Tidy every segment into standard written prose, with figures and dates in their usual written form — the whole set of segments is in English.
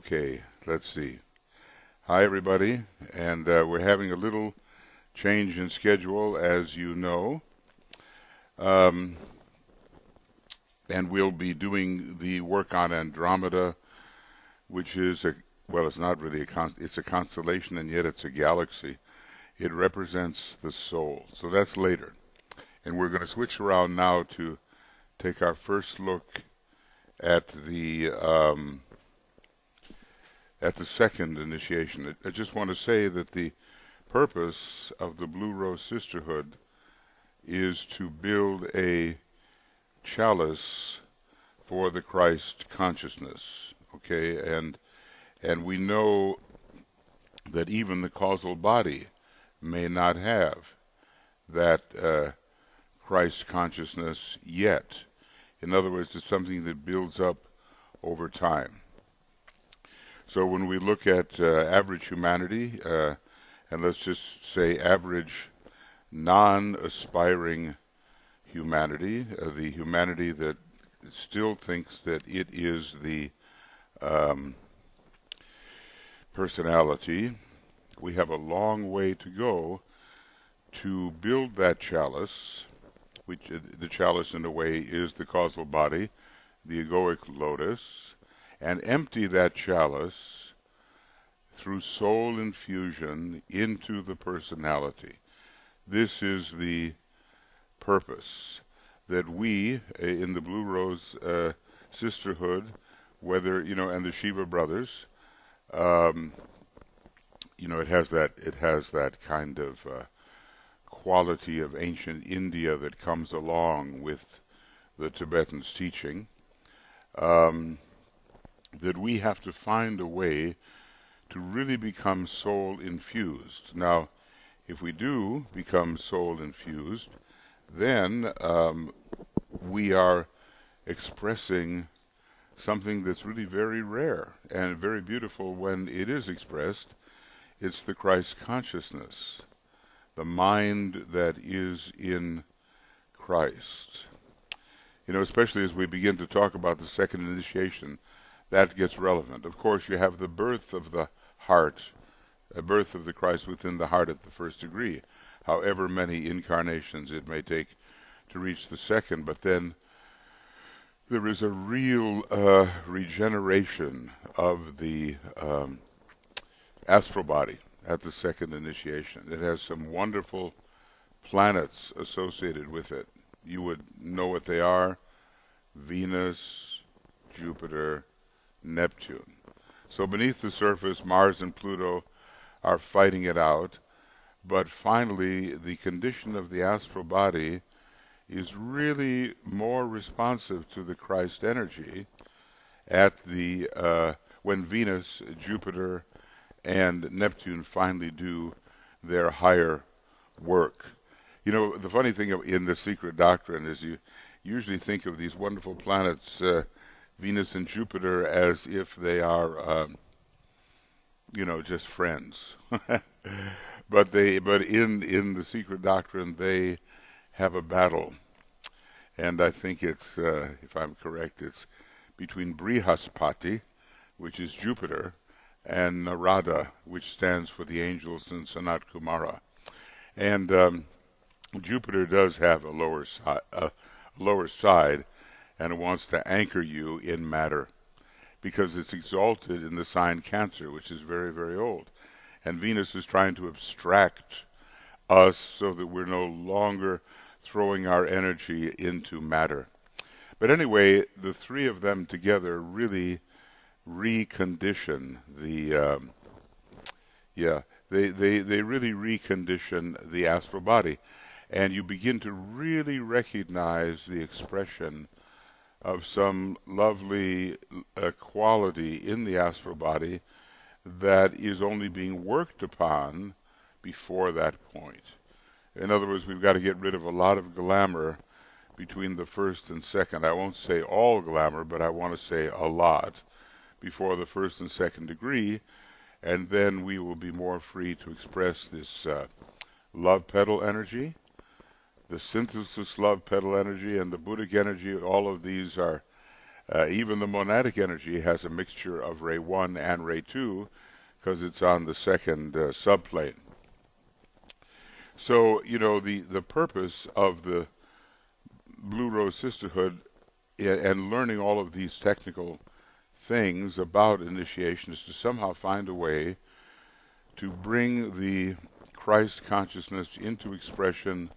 Okay, let's see. Hi, everybody, and we're having a little change in schedule, as you know, um, and we'll be doing the work on Andromeda, which is it's not really it's a constellation, and yet it's a galaxy. It represents the soul, so that's later. And we're going to switch around now to take our first look at the second initiation. I just want to say that the purpose of the Blue Rose Sisterhood is to build a chalice for the Christ consciousness. Okay, and we know that even the causal body may not have that Christ consciousness yet. In other words, it's something that builds up over time. So when we look at average humanity, and let's just say average non-aspiring humanity, the humanity that still thinks that it is the personality, we have a long way to go to build that chalice, which the chalice in a way is the causal body, the egoic lotus, and empty that chalice through soul infusion into the personality. This is the purpose that we in the Blue Rose Sisterhood, and the Shiva Brothers, it has that kind of quality of ancient India that comes along with the Tibetan's teaching. That we have to find a way to really become soul infused. Now, if we do become soul infused, then we are expressing something that's really very rare and very beautiful when it is expressed. It's the Christ consciousness, the mind that is in Christ. Especially as we begin to talk about the second initiation, that gets relevant. Of course, you have the birth of the heart, a birth of the Christ within the heart at the first degree, however many incarnations it may take to reach the second. But then there is a real regeneration of the astral body at the second initiation. It has some wonderful planets associated with it. You would know what they are: Venus, Jupiter, Neptune. So beneath the surface, Mars and Pluto are fighting it out, but finally the condition of the astral body is really more responsive to the Christ energy at the when Venus, Jupiter, and Neptune finally do their higher work. The funny thing in the secret doctrine is you usually think of these wonderful planets, Venus and Jupiter, as if they are, just friends. but in the secret doctrine, they have a battle. And I think it's, if I'm correct, it's between Brihaspati, which is Jupiter, and Narada, which stands for the angels in Sanat Kumara. And Jupiter does have a lower side, and it wants to anchor you in matter, because it's exalted in the sign Cancer, which is very, very old. And Venus is trying to abstract us so that we're no longer throwing our energy into matter. But anyway, the three of them together really recondition they really recondition the astral body. And you begin to really recognize the expression of some lovely quality in the astral body that is only being worked upon before that point. In other words, we've got to get rid of a lot of glamour between the first and second. I won't say all glamour, but I want to say a lot before the first and second degree, and then we will be more free to express this love petal energy, the synthesis love petal energy, and the Buddhic energy. All of these are Even the monadic energy has a mixture of ray 1 and ray 2 because it's on the second subplane. So, the purpose of the Blue Rose Sisterhood and learning all of these technical things about initiation is to somehow find a way to bring the Christ consciousness into expression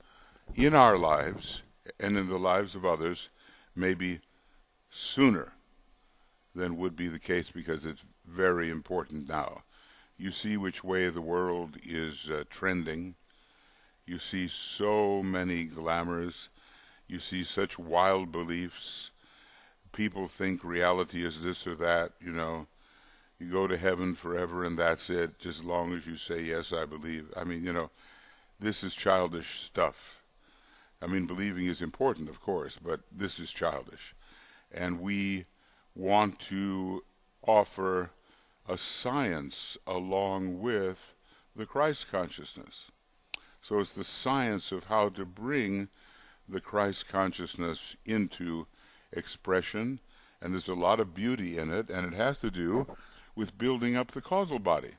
in our lives and in the lives of others, maybe sooner than would be the case, because it's very important now. You see which way the world is trending. You see so many glamours. You see such wild beliefs. People think reality is this or that, You go to heaven forever and that's it, just as long as you say, yes, I believe. I mean, this is childish stuff. I mean, believing is important, of course, but this is childish. And we want to offer a science along with the Christ consciousness. So it's the science of how to bring the Christ consciousness into expression, and there's a lot of beauty in it, and it has to do with building up the causal body.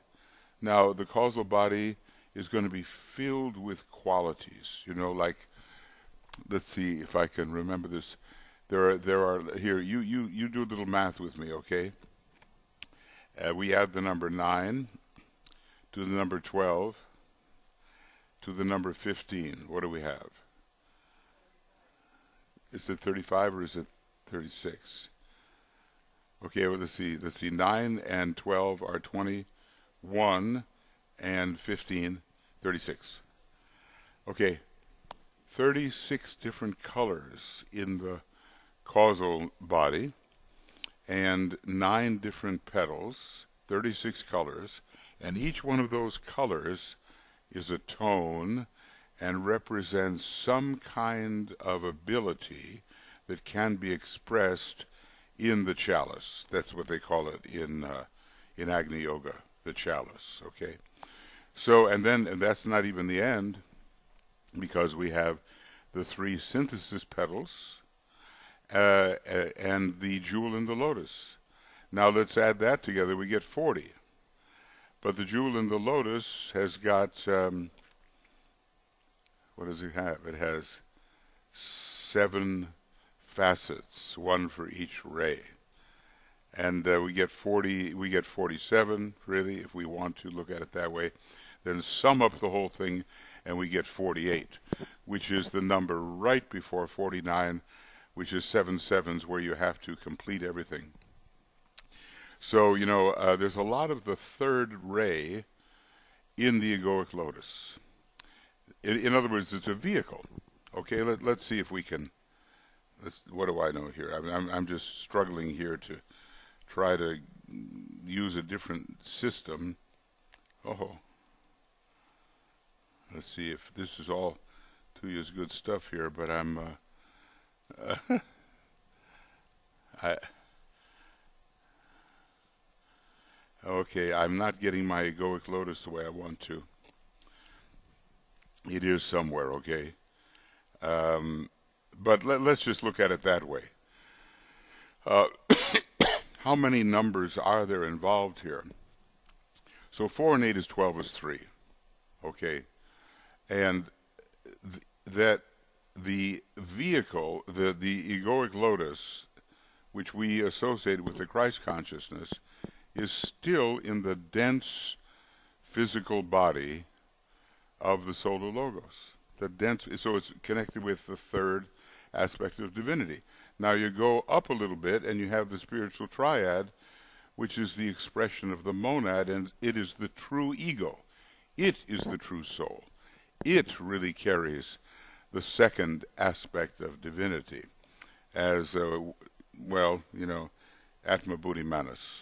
Now, the causal body is going to be filled with qualities, like, let's see if I can remember this. There are here, you do a little math with me, okay? We add the number 9 to the number 12 to the number 15. What do we have? Is it 35 or is it 36? Okay, well, let's see. 9 and 12 are 21, and 15, 36. Okay, 36 different colors in the causal body, and 9 different petals, 36 colors, and each one of those colors is a tone and represents some kind of ability that can be expressed in the chalice. That's what they call it in Agni Yoga, the chalice, okay? So, and that's not even the end, because we have the 3 synthesis petals and the jewel in the lotus. Now let's add that together, we get 40. But the jewel in the lotus has got, what does it have? It has 7 facets, 1 for each ray. And we get 47, really, if we want to look at it that way. Then sum up the whole thing, and we get 48, which is the number right before 49, which is 7 sevens, where you have to complete everything. So, there's a lot of the third ray in the egoic lotus. In other words, it's a vehicle. Okay, let's see if we can. What do I know here? I'm just struggling here to try to use a different system. Oh, let's see if this is all Tuya's good stuff here. But okay, I'm not getting my egoic lotus the way I want to. It is somewhere, okay? But let's just look at it that way. How many numbers are there involved here? So 4 and 8 is 12 is 3, okay? And that the vehicle, the egoic lotus, which we associate with the Christ consciousness, is still in the dense physical body of the solar logos. So it's connected with the third aspect of divinity. Now you go up a little bit and you have the spiritual triad, which is the expression of the monad, and it is the true ego. It is the true soul. It really carries the second aspect of divinity as, Atma Buddhi Manas.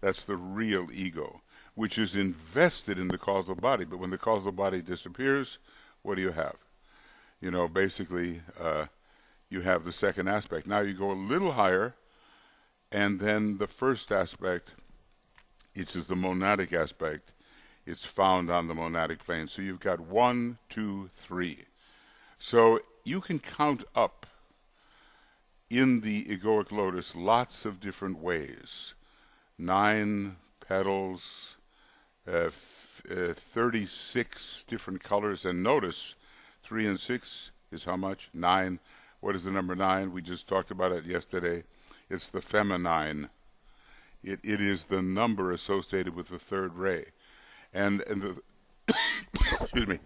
That's the real ego, which is invested in the causal body. But when the causal body disappears, what do you have? Basically, you have the second aspect. Now you go a little higher, and then the first aspect, which is the monadic aspect, it's found on the monadic plane. So you've got 1, 2, 3. So you can count up in the egoic lotus lots of different ways. 9 petals, 36 different colors, and notice 3 and 6 is how much? 9. What is the number 9? We just talked about it yesterday. It's the feminine. It is the number associated with the third ray. And the excuse me.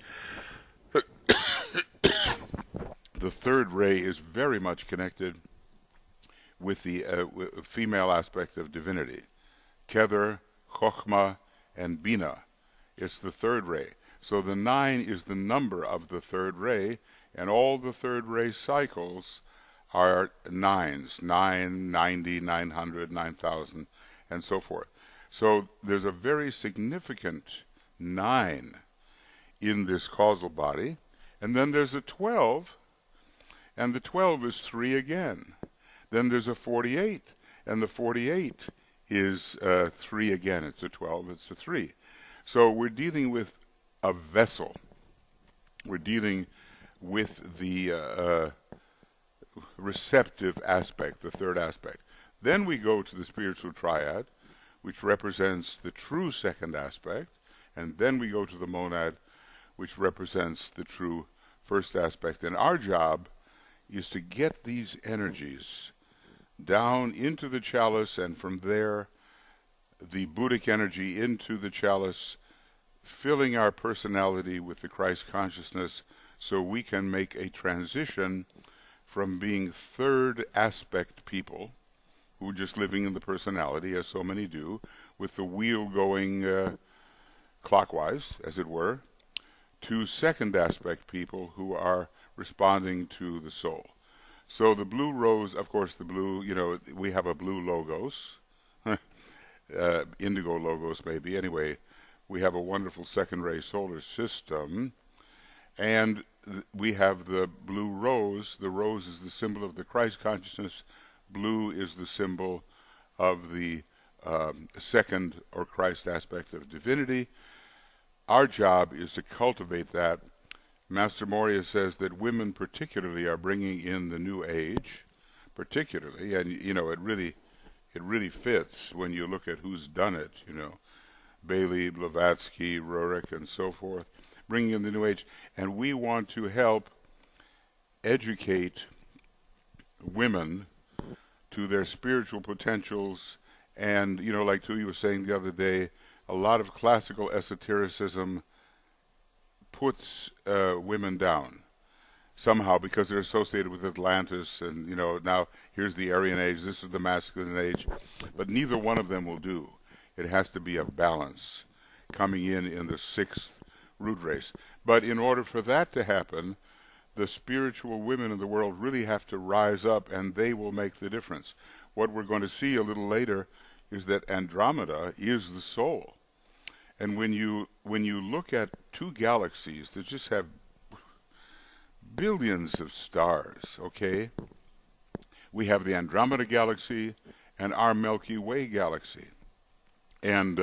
The third ray is very much connected with the female aspect of divinity. Kether, Chokhmah, and Bina. It's the third ray. So the 9 is the number of the third ray, and all the third ray cycles are 9s. 9, 90, 900, 9,000, and so forth. So there's a very significant 9 in this causal body. And then there's a 12, and the 12 is 3 again. Then there's a 48, and the 48 is 3 again. It's a 12, it's a 3. So we're dealing with a vessel. We're dealing with the receptive aspect, the third aspect. Then we go to the spiritual triad, which represents the true second aspect, and then we go to the monad, which represents the true first aspect. And our job is to get these energies down into the chalice, and from there the Buddhic energy into the chalice, filling our personality with the Christ consciousness, so we can make a transition from being third aspect people, who are just living in the personality, as so many do, with the wheel going clockwise, as it were, to second aspect people who are responding to the soul. So the blue rose, of course, the blue, we have a blue logos, indigo logos maybe. Anyway, we have a wonderful second ray solar system, and we have the blue rose. The rose is the symbol of the Christ consciousness. Blue is the symbol of the second or Christ aspect of divinity. Our job is to cultivate that. Master Moria says that women particularly are bringing in the new age, particularly, and it really fits when you look at who's done it, Bailey, Blavatsky, Rurik, and so forth, bringing in the new age. And we want to help educate women to their spiritual potentials. And, like Tui was saying the other day, a lot of classical esotericism puts women down somehow because they're associated with Atlantis, and now here's the Aryan age, this is the masculine age, but neither one of them will do. It has to be a balance coming in the sixth root race. But in order for that to happen, the spiritual women in the world really have to rise up, and they will make the difference. What we're going to see a little later is that Andromeda is the soul. And when you look at two galaxies that just have billions of stars, okay? We have the Andromeda galaxy and our Milky Way galaxy. And,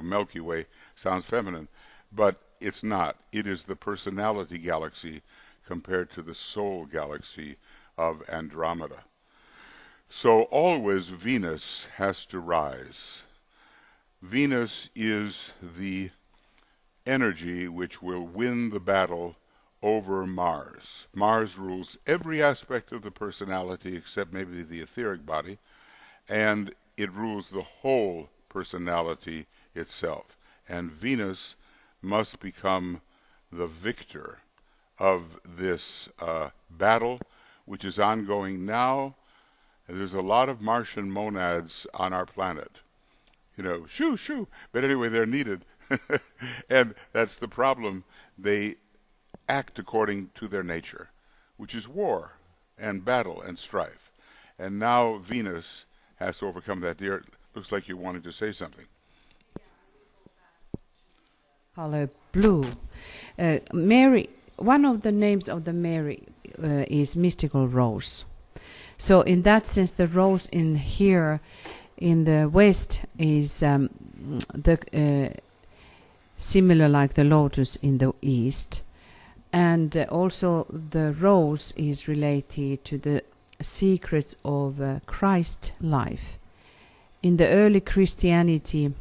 Milky Way sounds feminine, but it's not. It is the personality galaxy compared to the soul galaxy of Andromeda. So always Venus has to rise. Venus is the energy which will win the battle over Mars. Mars rules every aspect of the personality except maybe the etheric body, and it rules the whole personality itself. And Venus must become the victor of this battle, which is ongoing now. And there's a lot of Martian monads on our planet. Shoo. But anyway, they're needed. And that's the problem. They act according to their nature, which is war and battle and strife. And now Venus has to overcome that. Dear, looks like you wanted to say something. Color blue. Mary, one of the names of the Mary is mystical rose. So in that sense, the rose in here in the West is similar like the lotus in the East. And also the rose is related to the secrets of Christ's life. In the early Christianity,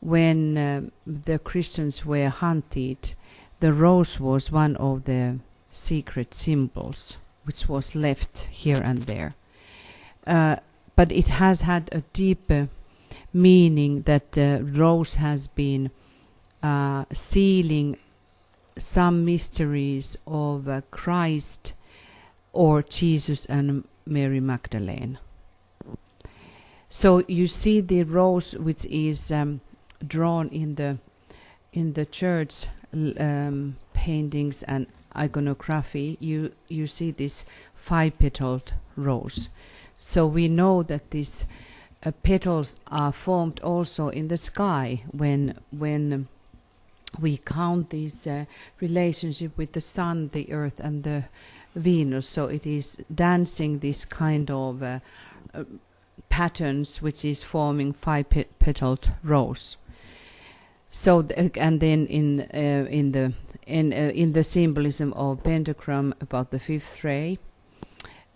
when the Christians were hunted, the rose was one of the secret symbols which was left here and there. But it has had a deeper meaning that the rose has been sealing some mysteries of Christ or Jesus and Mary Magdalene. So you see the rose which is drawn in the church paintings and iconography. You see this 5-petaled rose. So we know that these petals are formed also in the sky when we count this relationship with the sun, the earth, and the Venus. So it is dancing this kind of patterns which is forming 5-petaled rose. So and then in the symbolism of pentagram about the fifth ray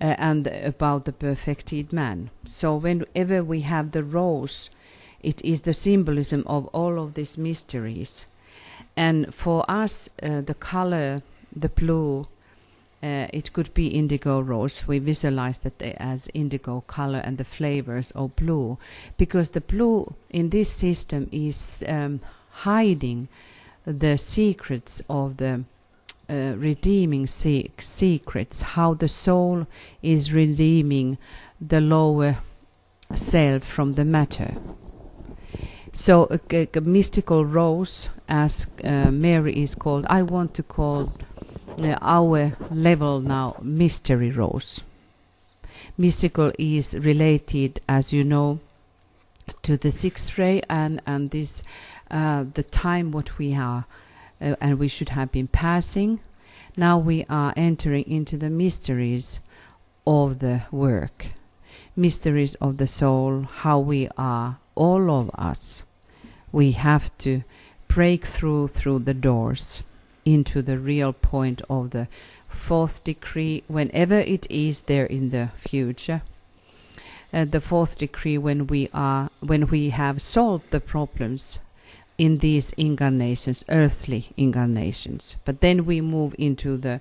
and about the perfected man. So whenever we have the rose, it is the symbolism of all of these mysteries. And for us, the color, the blue, it could be indigo rose. We visualize that as indigo color and the flavors of blue, because the blue in this system is hiding the secrets of the redeeming secrets, how the soul is redeeming the lower self from the matter. So a mystical rose, as Mary is called, I want to call our level now mystery rose. Mystical is related, as you know, to the sixth ray and this the time what we are and we should have been passing. Now we are entering into the mysteries of the work, mysteries of the soul, how we are, all of us. We have to break through the doors into the real point of the fourth decree, whenever it is there in the future. The fourth decree, when we have solved the problems in these incarnations, earthly incarnations, but then we move into the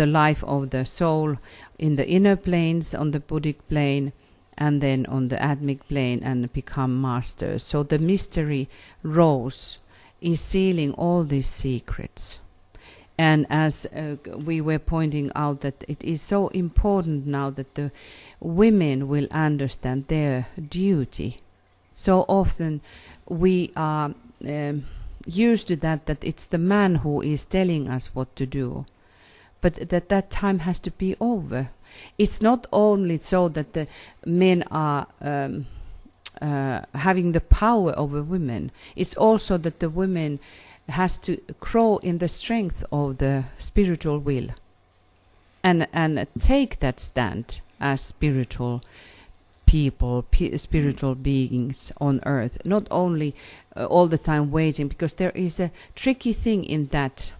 life of the soul in the inner planes, on the Buddhic plane, and then on the Atmic plane, and become masters. So the mystery rose is sealing all these secrets. And as we were pointing out, that it is so important now that the women will understand their duty. So often we are used to that it's the man who is telling us what to do. But that time has to be over. It's not only so that the men are having the power over women. It's also that the women has to grow in the strength of the spiritual will and take that stand as spiritual people, spiritual beings on earth, not only all the time waiting, because there is a tricky thing in that,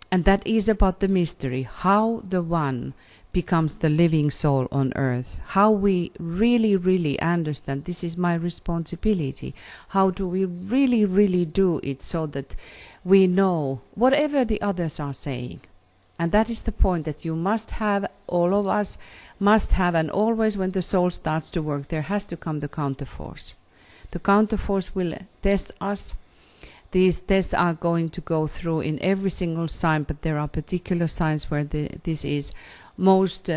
and that is about the mystery, how the one becomes the living soul on earth, how we really understand this is my responsibility, how do we really do it so that we know whatever the others are saying. And that is the point that you must have, all of us must have, and always when the soul starts to work, there has to come the counterforce. The counterforce will test us. These tests are going to go through in every single sign, but there are particular signs where this is most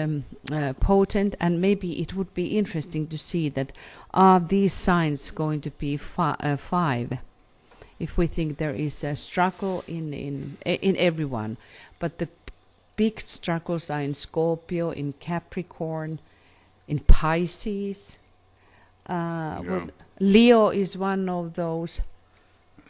potent, and maybe it would be interesting to see that are these signs going to be 5, if we think there is a struggle in everyone, but the big struggles are in Scorpio, in Capricorn, in Pisces. Well, Leo is one of those.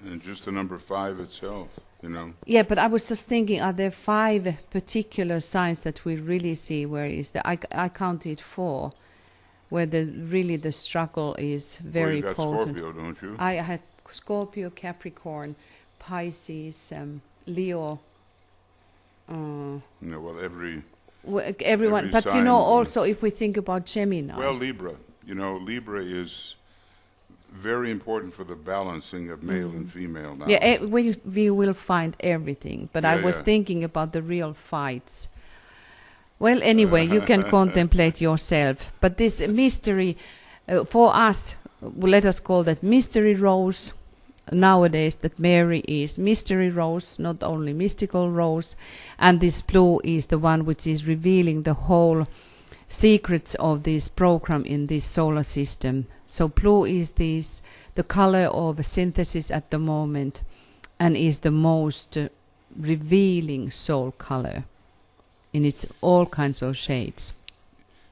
And just the number 5 itself, you know. Yeah, but I was just thinking, are there 5 particular signs that we really see where is the? I counted 4, where the struggle is very got potent. Scorpio, don't you? I had Scorpio, Capricorn, Pisces, Leo. Well, every Everyone, every but sign. also if we think about Gemini. Well, Libra. Libra is very important for the balancing of male and female now. Yeah, we will find everything, but I was thinking about the real fights. Well, anyway, you can contemplate yourself. But this mystery, for us, let us call that mystery rose. Nowadays, that Mary is mystery rose, not only mystical rose. And this blue is the one which is revealing the whole secrets of this program in this solar system. So blue is the color of synthesis at the moment, and is the most revealing soul color in its all kinds of shades.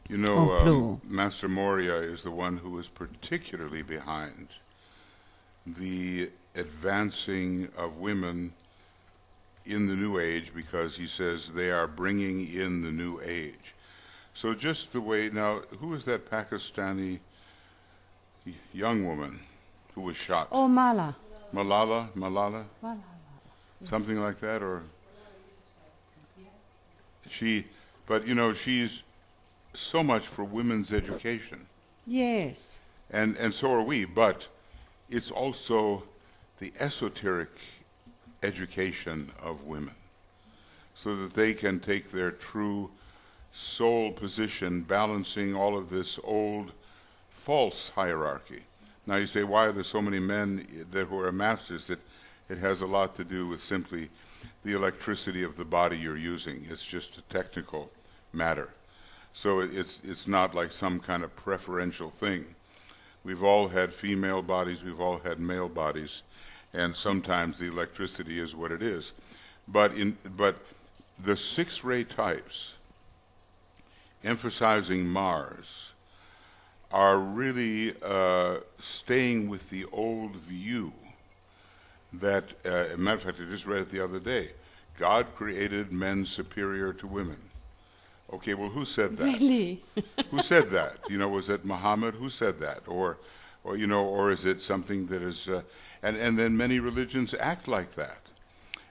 Blue. Master Moria is the one who is particularly behind the advancing of women in the New Age, because he says they are bringing in the New Age. So just the way, now, who is that Pakistani young woman who was shot? Oh, Malala. Malala? Something like that, or? But she's so much for women's education. Yes. And so are we, but it's also the esoteric education of women, so that they can take their true soul position, balancing all of this old false hierarchy. Now you say, why are there so many men who are masters? It has a lot to do with simply the electricity of the body you're using. It's just a technical matter. So it's not like some kind of preferential thing. We've all had female bodies, we've all had male bodies, and sometimes the electricity is what it is. But the 6-ray types, emphasizing Mars, are really staying with the old view that, as a matter of fact, I just read it the other day, God created men superior to women. Okay, well, who said that? Really? Who said that? Was it Muhammad? Who said that? Or is it something that is, and then many religions act like that.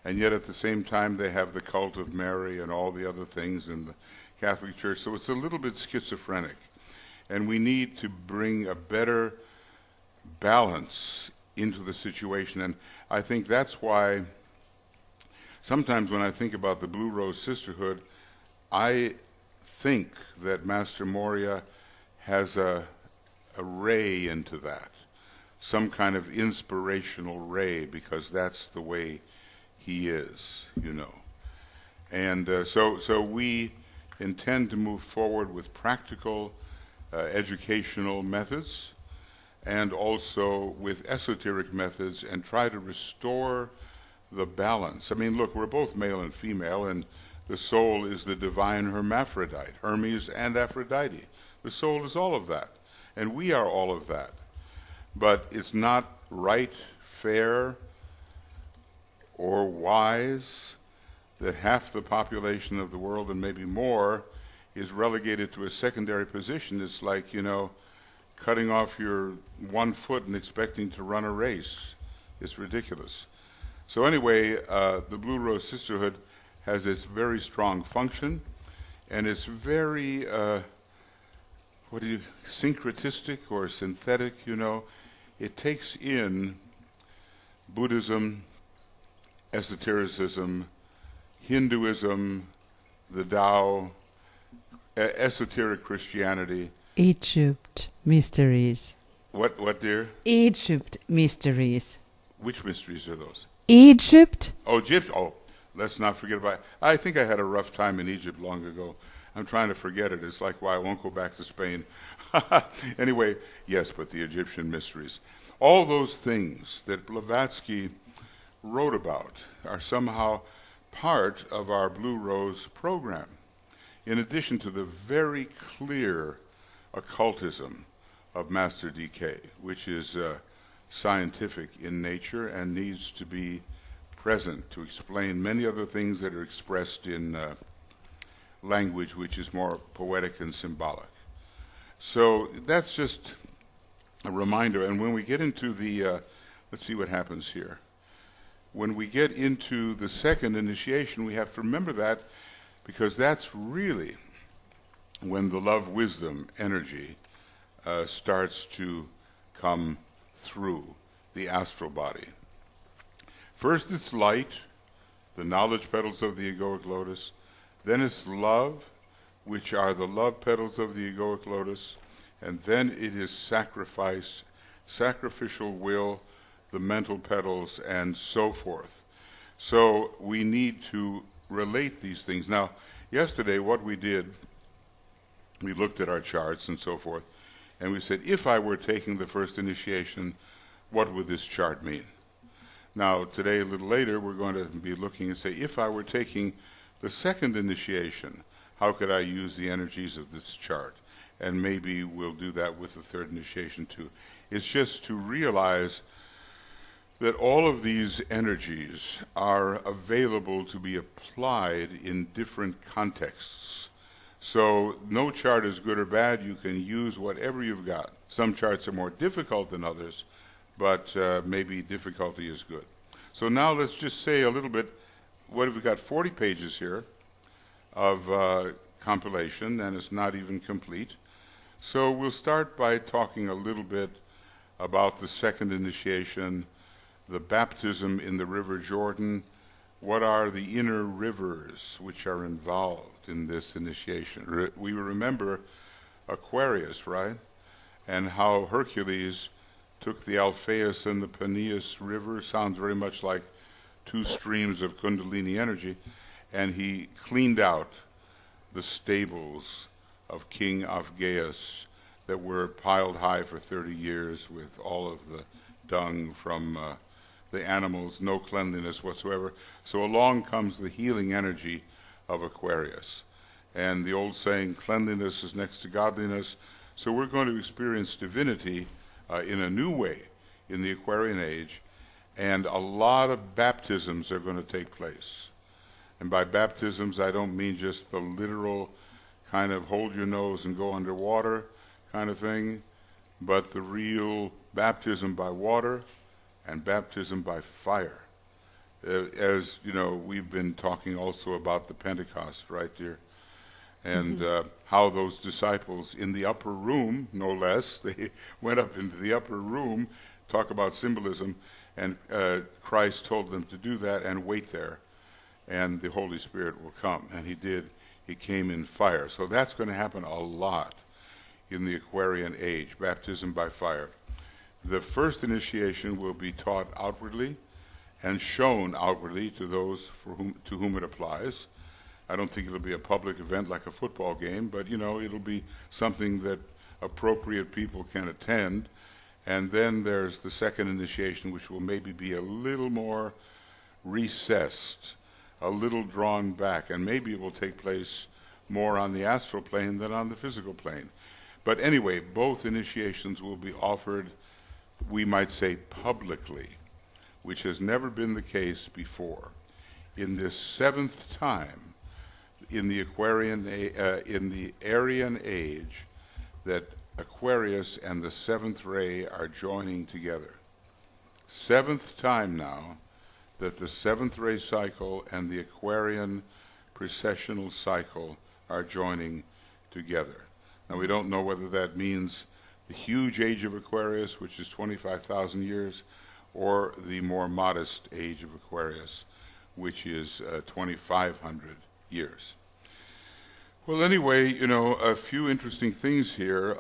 And yet at the same time they have the cult of Mary and all the other things in the Catholic Church. So it's a little bit schizophrenic. And we need to bring a better balance into the situation. And I think that's why sometimes when I think about the Blue Rose Sisterhood, I think that Master Moria has a ray into that, some kind of inspirational ray, because that's the way he is, And so we intend to move forward with practical educational methods, and also with esoteric methods, and try to restore the balance. I mean, look, we're both male and female, and the soul is the divine hermaphrodite, Hermes and Aphrodite. The soul is all of that, and we are all of that. But it's not right, fair, or wise that half the population of the world, and maybe more, is relegated to a secondary position. It's like, cutting off your one foot and expecting to run a race. It's ridiculous. So anyway, the Blue Rose Sisterhood has this very strong function, and it's very, syncretistic or synthetic, It takes in Buddhism, esotericism, Hinduism, the Tao, esoteric Christianity. Egypt mysteries. What, dear? Egypt mysteries. Which mysteries are those? Egypt? Oh, Egypt. Oh, let's not forget about it. I think I had a rough time in Egypt long ago. I'm trying to forget it. It's like why I won't go back to Spain. Anyway, yes, but the Egyptian mysteries. All those things that Blavatsky wrote about are somehow part of our Blue Rose program, in addition to the very clear occultism of Master DK, which is scientific in nature and needs to be present to explain many other things that are expressed in language which is more poetic and symbolic. So that's just a reminder. And when we get into the, let's see what happens here. When we get into the second initiation, we have to remember that, because that's really when the love wisdom energy starts to come through the astral body. First it's light, the knowledge petals of the egoic lotus. Then it's love, which are the love petals of the egoic lotus. And then it is sacrifice, sacrificial will, the mental petals, and so forth. So we need to relate these things. Now, yesterday what we did, we looked at our charts and so forth, and we said, if I were taking the first initiation, what would this chart mean? Now, today, a little later, we're going to be looking and say, if I were taking the second initiation, how could I use the energies of this chart? And maybe we'll do that with the third initiation too. It's just to realize that all of these energies are available to be applied in different contexts. So no chart is good or bad. You can use whatever you've got. Some charts are more difficult than others, but maybe difficulty is good. So now let's just say a little bit. What have we got? 40 pages here of compilation, and it's not even complete. So we'll start by talking a little bit about the second initiation, the baptism in the River Jordan. What are the inner rivers which are involved in this initiation? We remember Aquarius, right? And how Hercules took the Alpheus and the Peneus River, sounds very much like two streams of Kundalini energy, and he cleaned out the stables of King Augeias that were piled high for 30 years with all of the dung from the animals, no cleanliness whatsoever. So along comes the healing energy of Aquarius. And the old saying, cleanliness is next to godliness. So we're going to experience divinity in a new way in the Aquarian age, and a lot of baptisms are going to take place. And by baptisms, I don't mean just the literal kind of hold your nose and go underwater kind of thing, but the real baptism by water and baptism by fire. As you know, we've been talking also about the Pentecost, right, dear? And how those disciples in the upper room, no less, they went up into the upper room, talk about symbolism, and Christ told them to do that and wait there, and the Holy Spirit will come. And he did. He came in fire. So that's going to happen a lot in the Aquarian age, baptism by fire. The first initiation will be taught outwardly and shown outwardly to those to whom it applies. I don't think it'll be a public event like a football game, but it'll be something that appropriate people can attend. And then there's the second initiation, which will maybe be a little more recessed, a little drawn back, and maybe it will take place more on the astral plane than on the physical plane. But anyway, both initiations will be offered, we might say, publicly, which has never been the case before. In this seventh time in the Aryan age, that Aquarius and the seventh ray are joining together. Seventh time now that the seventh ray cycle and the Aquarian precessional cycle are joining together. Now we don't know whether that means the huge age of Aquarius, which is 25,000 years, or the more modest age of Aquarius, which is 2,500 years. Well, anyway, a few interesting things here.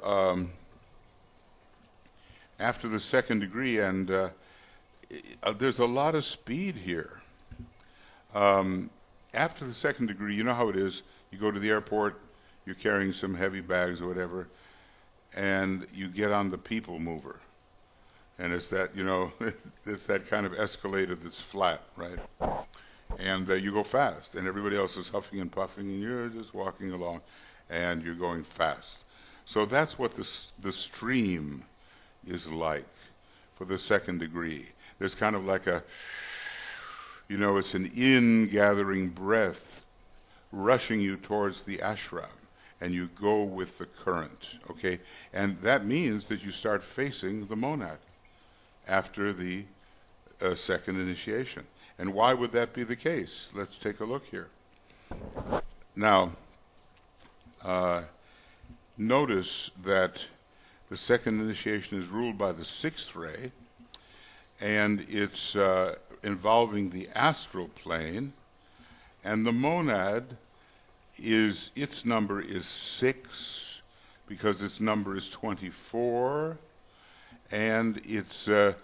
After the second degree, and there's a lot of speed here. After the second degree, you know how it is. You go to the airport, you're carrying some heavy bags or whatever, and you get on the people mover. And it's that, it's that kind of escalator that's flat, right? And you go fast, and everybody else is huffing and puffing, and you're just walking along, and you're going fast. So that's what the stream is like for the second degree. There's kind of like it's an in-gathering breath rushing you towards the ashram, and you go with the current, okay? And that means that you start facing the monad after the second initiation. And why would that be the case? Let's take a look here. Now, uh, notice that the second initiation is ruled by the sixth ray, and it's involving the astral plane, and the monad its number is 6 because its number is 24, and it's 2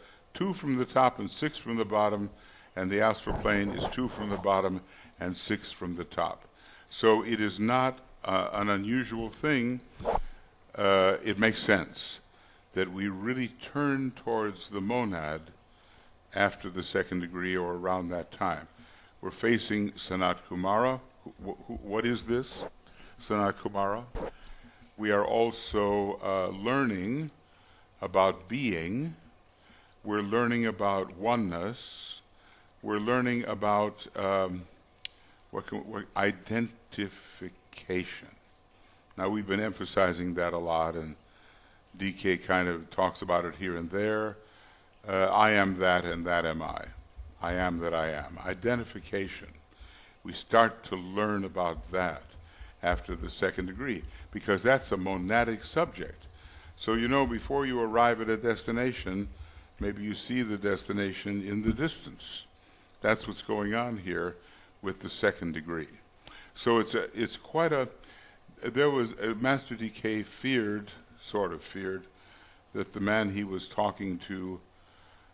from the top and 6 from the bottom, and the astral plane is 2 from the bottom and 6 from the top. So it is not an unusual thing. It makes sense that we really turn towards the monad after the second degree or around that time. We're facing Sanat Kumara. What is this, Sanat Kumara? We are also learning about being. We're learning about oneness. We're learning about identification. Now, we've been emphasizing that a lot, and DK kind of talks about it here and there. I am that, and that am I. I am that I am. Identification. We start to learn about that after the second degree, because that's a monadic subject. So before you arrive at a destination, maybe you see the destination in the distance. That's what's going on here with the second degree. So it's quite a... There was... Master DK sort of feared, that the man he was talking to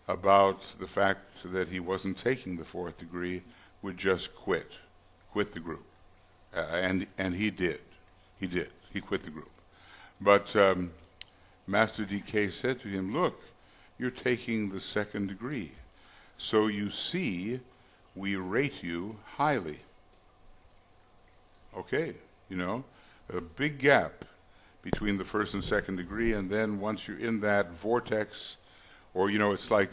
about the fact that he wasn't taking the fourth degree would just quit the group. And he did. He quit the group. But Master DK said to him, look, you're taking the second degree. So you see, we rate you highly. Okay, a big gap between the first and second degree, and then once you're in that vortex, or it's like,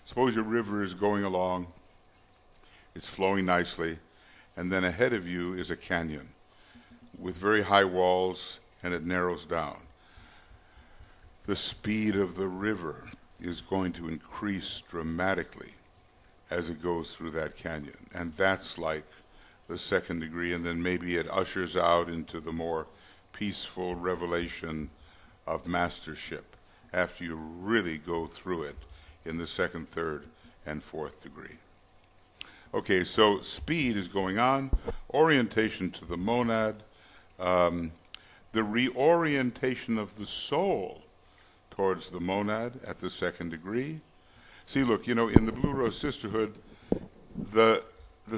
suppose your river is going along, it's flowing nicely, and then ahead of you is a canyon with very high walls, and it narrows down. The speed of the river is going to increase dramatically as it goes through that canyon, and that's like the second degree, and then maybe it ushers out into the more peaceful revelation of mastership after you really go through it in the second, third, and fourth degree. Okay, so speed is going on, orientation to the monad, the reorientation of the soul towards the monad at the second degree. See, look, in the Blue Rose Sisterhood, the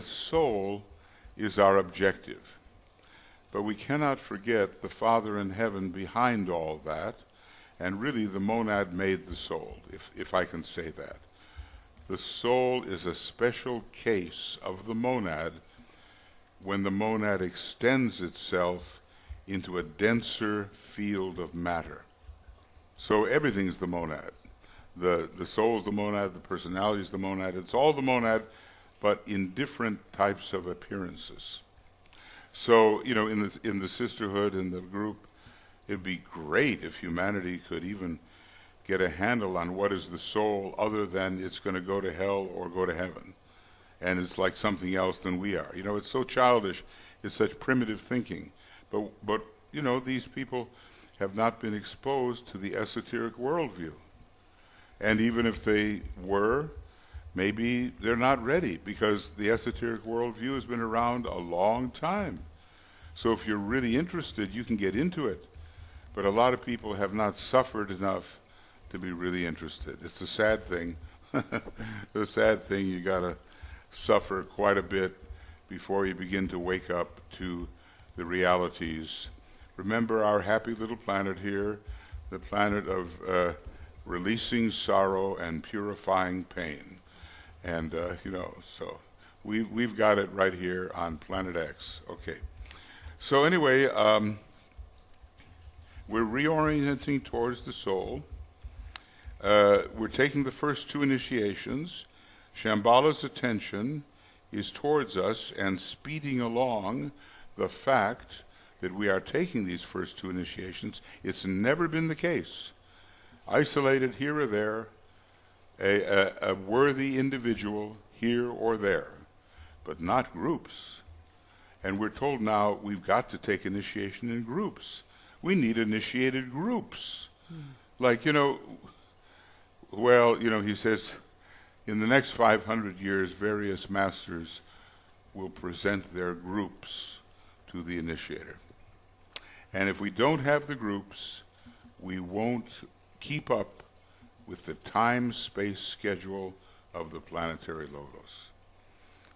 soul is our objective. But we cannot forget the Father in heaven behind all that, and really the monad made the soul, if I can say that. The soul is a special case of the monad when the monad extends itself into a denser field of matter. So everything's the monad. The soul's the monad, the personality's the monad, it's all the monad, but in different types of appearances. So, in the sisterhood, in the group, it'd be great if humanity could even get a handle on what is the soul other than it's going to go to hell or go to heaven. And it's like something else than we are. It's so childish. It's such primitive thinking. But these people have not been exposed to the esoteric worldview. And even if they were, maybe they're not ready, because the esoteric worldview has been around a long time. So if you're really interested, you can get into it. But a lot of people have not suffered enough to be really interested. It's the sad thing. The sad thing, you got to suffer quite a bit before you begin to wake up to the realities. Remember our happy little planet here, the planet of releasing sorrow and purifying pain. And, so we've got it right here on Planet X. Okay. So anyway, we're reorienting towards the soul. We're taking the first two initiations. Shambhala's attention is towards us and speeding along the fact that we are taking these first two initiations. It's never been the case. Isolated here or there, a worthy individual here or there, but not groups. And we're told now we've got to take initiation in groups. We need initiated groups. Like, he says, in the next 500 years, various masters will present their groups to the initiator. And if we don't have the groups, we won't keep up with the time-space schedule of the planetary logos.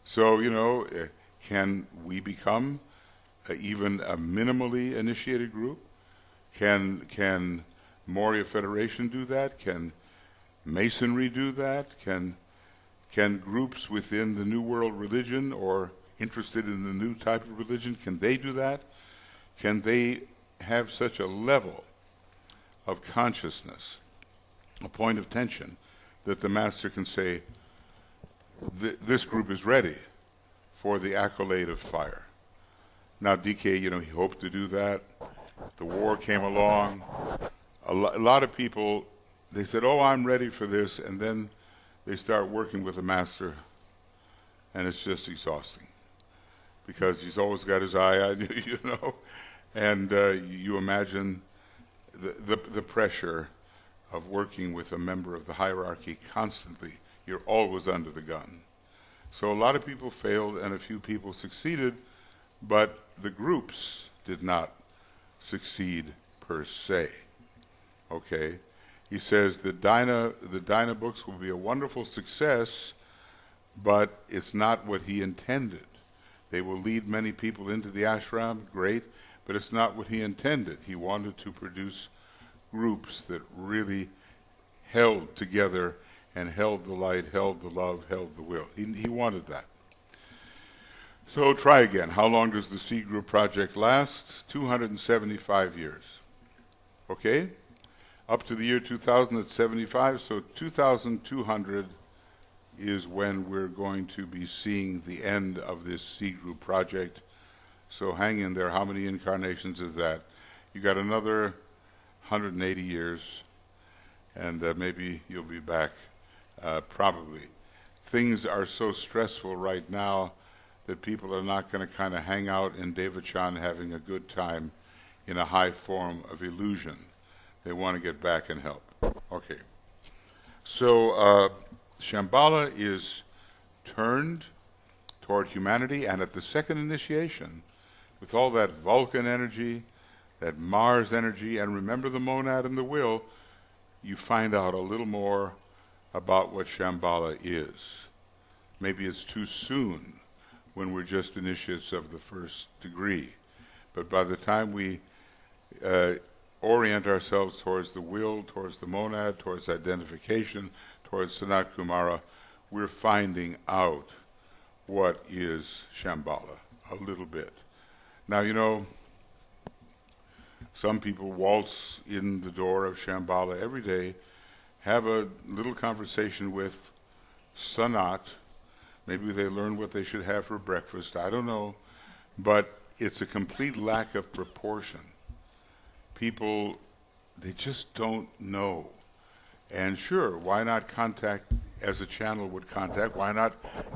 So, can we become even a minimally initiated group? Can Moria Federation do that? Can Masonry do that? Can groups within the New World religion or interested in the new type of religion, can they do that? Can they have such a level of consciousness, a point of tension, that the master can say, this group is ready for the accolade of fire? Now, DK, he hoped to do that. The war came along. A lot of people, they said, oh, I'm ready for this, and then they start working with the master, and it's just exhausting, because he's always got his eye on you, and you imagine the pressure of working with a member of the hierarchy constantly. You're always under the gun. So a lot of people failed and a few people succeeded, but the groups did not succeed per se. Okay? He says the Dina books will be a wonderful success, but it's not what he intended. They will lead many people into the ashram, great, but it's not what he intended. He wanted to produce groups that really held together and held the light, held the love, held the will. He wanted that. So try again. How long does the Seed Group project last? 275 years. Okay? Up to the year 2075, so 2200 is when we're going to be seeing the end of this Seed Group project. So hang in there. How many incarnations is that? You got another 180 years, and maybe you'll be back, probably. Things are so stressful right now that people are not going to kind of hang out in Devachan having a good time in a high form of illusion. They want to get back and help. Okay. So Shambhala is turned toward humanity, and at the second initiation, with all that Vulcan energy, that Mars energy, and remember the monad and the will, you find out a little more about what Shambhala is. Maybe it's too soon when we're just initiates of the first degree, but by the time we orient ourselves towards the will, towards the monad, towards identification, towards Sanat Kumara, we're finding out what is Shambhala a little bit. Now, some people waltz in the door of Shambhala every day, have a little conversation with Sanat. Maybe they learn what they should have for breakfast. I don't know. But it's a complete lack of proportion. People, they just don't know. And sure, why not contact, as a channel would contact, why not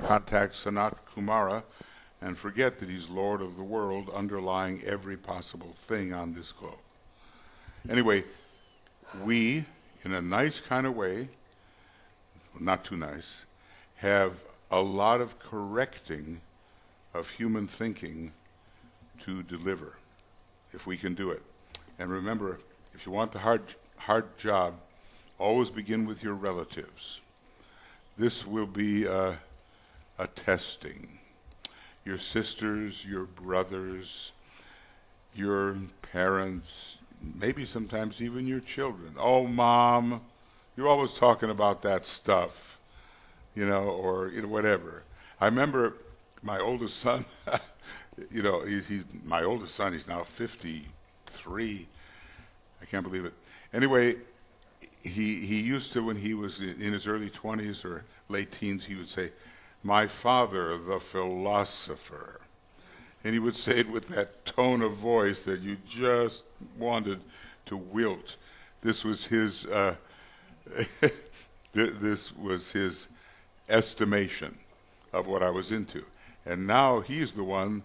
contact Sanat Kumara and forget that he's Lord of the world, underlying every possible thing on this globe. Anyway, we, in a nice kind of way, not too nice, have a lot of correcting of human thinking to deliver, if we can do it. And remember, if you want the hard job, always begin with your relatives. This will be a testing. Your sisters, your brothers, your parents, maybe sometimes even your children. Oh, Mom, you're always talking about that stuff, or whatever. I remember my oldest son, he's my oldest son, he's now 53. I can't believe it. Anyway, he used to, when he was in his early 20s or late teens, he would say, "My father, the philosopher." And he would say it with that tone of voice that you just wanted to wilt. This was his this was his estimation of what I was into. And now he's the one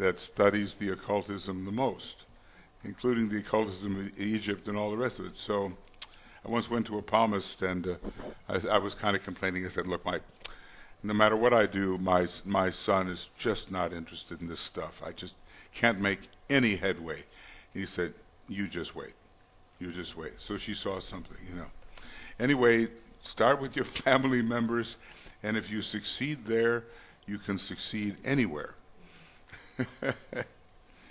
that studies the occultism the most, including the occultism of Egypt and all the rest of it. So I once went to a palmist, and I was kind of complaining. I said, look, no matter what I do, my son is just not interested in this stuff. I just can't make any headway. And he said, you just wait. You just wait. So she saw something, you know. Anyway, start with your family members, and if you succeed there, you can succeed anywhere.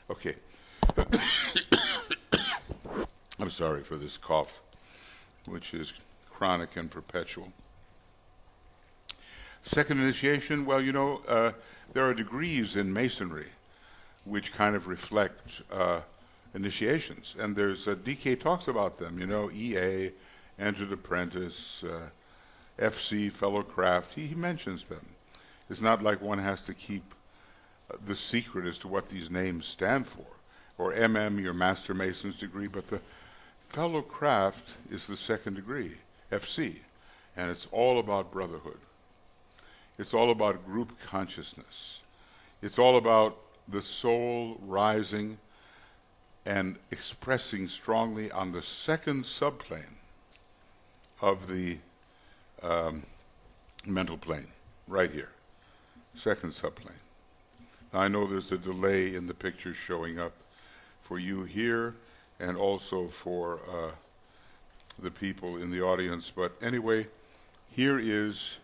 Okay. I'm sorry for this cough, which is chronic and perpetual. Second initiation, well, you know, there are degrees in Masonry which kind of reflect initiations, and there's DK talks about them, you know, EA, Entered Apprentice, FC, Fellow Craft. He mentions them. It's not like one has to keep the secret as to what these names stand for, or MM, your Master Mason's degree, but the Fellow Craft is the second degree, FC, and it's all about brotherhood. It's all about group consciousness. It's all about the soul rising and expressing strongly on the second subplane of the mental plane, right here, second subplane. Now, I know there's a delay in the picture showing up for you here and also for the people in the audience, but anyway, here is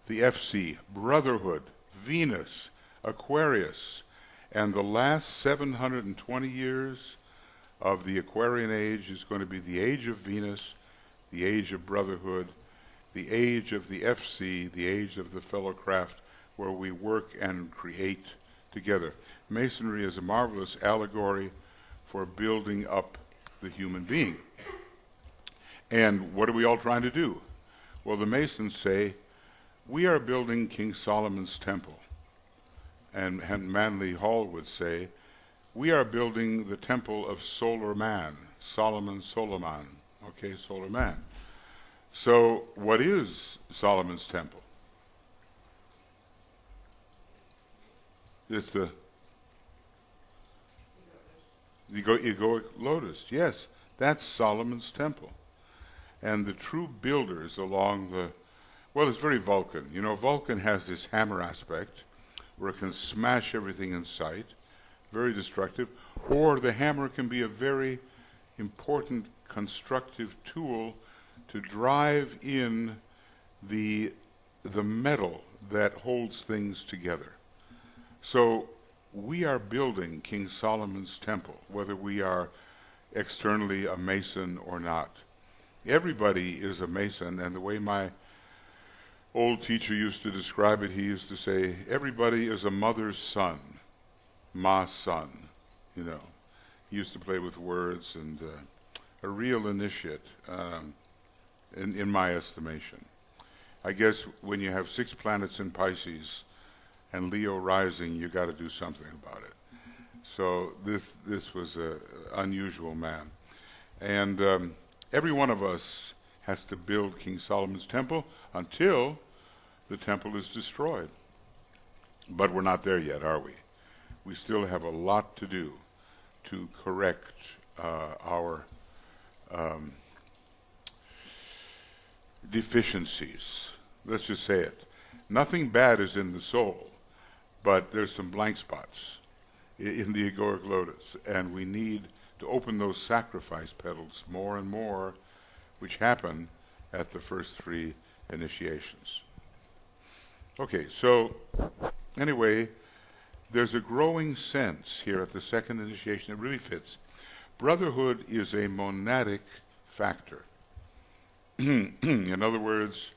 the FC, Brotherhood, Venus, Aquarius, and the last 720 years of the Aquarian age is going to be the age of Venus, the age of brotherhood, the age of the FC, the age of the fellow craft, where we work and create together. Masonry is a marvelous allegory for building up the human being. And what are we all trying to do? Well, the Masons say, we are building King Solomon's temple. And Manly Hall would say, we are building the temple of Solar Man, Solomon, okay, Solar Man. So what is Solomon's temple? It's the egoic lotus. Yes, that's Solomon's temple. And the true builders along the, well, it's very Vulcan. You know, Vulcan has this hammer aspect where it can smash everything in sight, very destructive, or the hammer can be a very important constructive tool to drive in the metal that holds things together. So we are building King Solomon's temple, whether we are externally a Mason or not. Everybody is a Mason, and the way my old teacher used to describe it, he used to say, everybody is a mother's son, ma son, you know. He used to play with words, and a real initiate, in my estimation. I guess when you have 6 planets in Pisces and Leo rising, you got to do something about it. So this was an unusual man. And every one of us has to build King Solomon's temple until the temple is destroyed. But we're not there yet, are we? We still have a lot to do to correct our deficiencies. Let's just say it. Nothing bad is in the soul, but there's some blank spots in the egoic lotus, and we need to open those sacrifice petals more and more, which happen at the first 3 initiations. Okay, so anyway, there's a growing sense here at the second initiation. It really fits. Brotherhood is a monadic factor. In other words,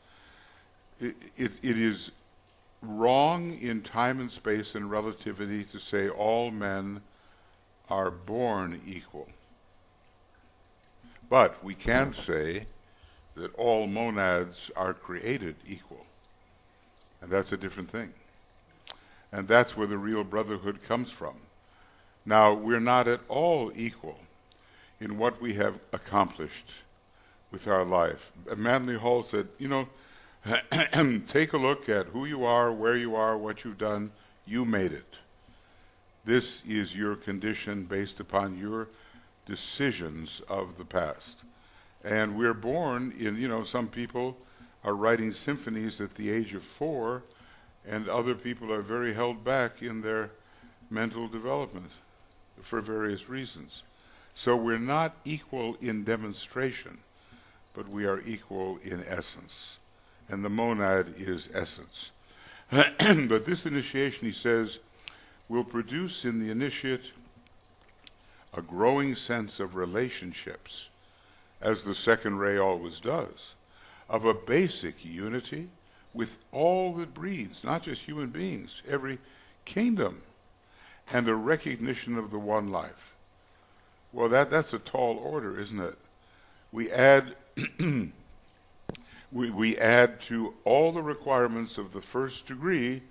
it is wrong in time and space and relativity to say all men are born equal. But we can say that all monads are created equal. And that's a different thing. And that's where the real brotherhood comes from. Now, we're not at all equal in what we have accomplished with our life. Manly Hall said, you know, take a look at who you are, where you are, what you've done. You made it. This is your condition based upon your decisions of the past. And we're born in, some people are writing symphonies at the age of 4, and other people are very held back in their mental development for various reasons. So we're not equal in demonstration, but we are equal in essence. And the monad is essence. But this initiation, he says, will produce in the initiate a growing sense of relationships, as the second ray always does, of a basic unity with all that breathes, not just human beings, every kingdom, and a recognition of the one life. Well, that's a tall order, isn't it? We add we add to all the requirements of the first degree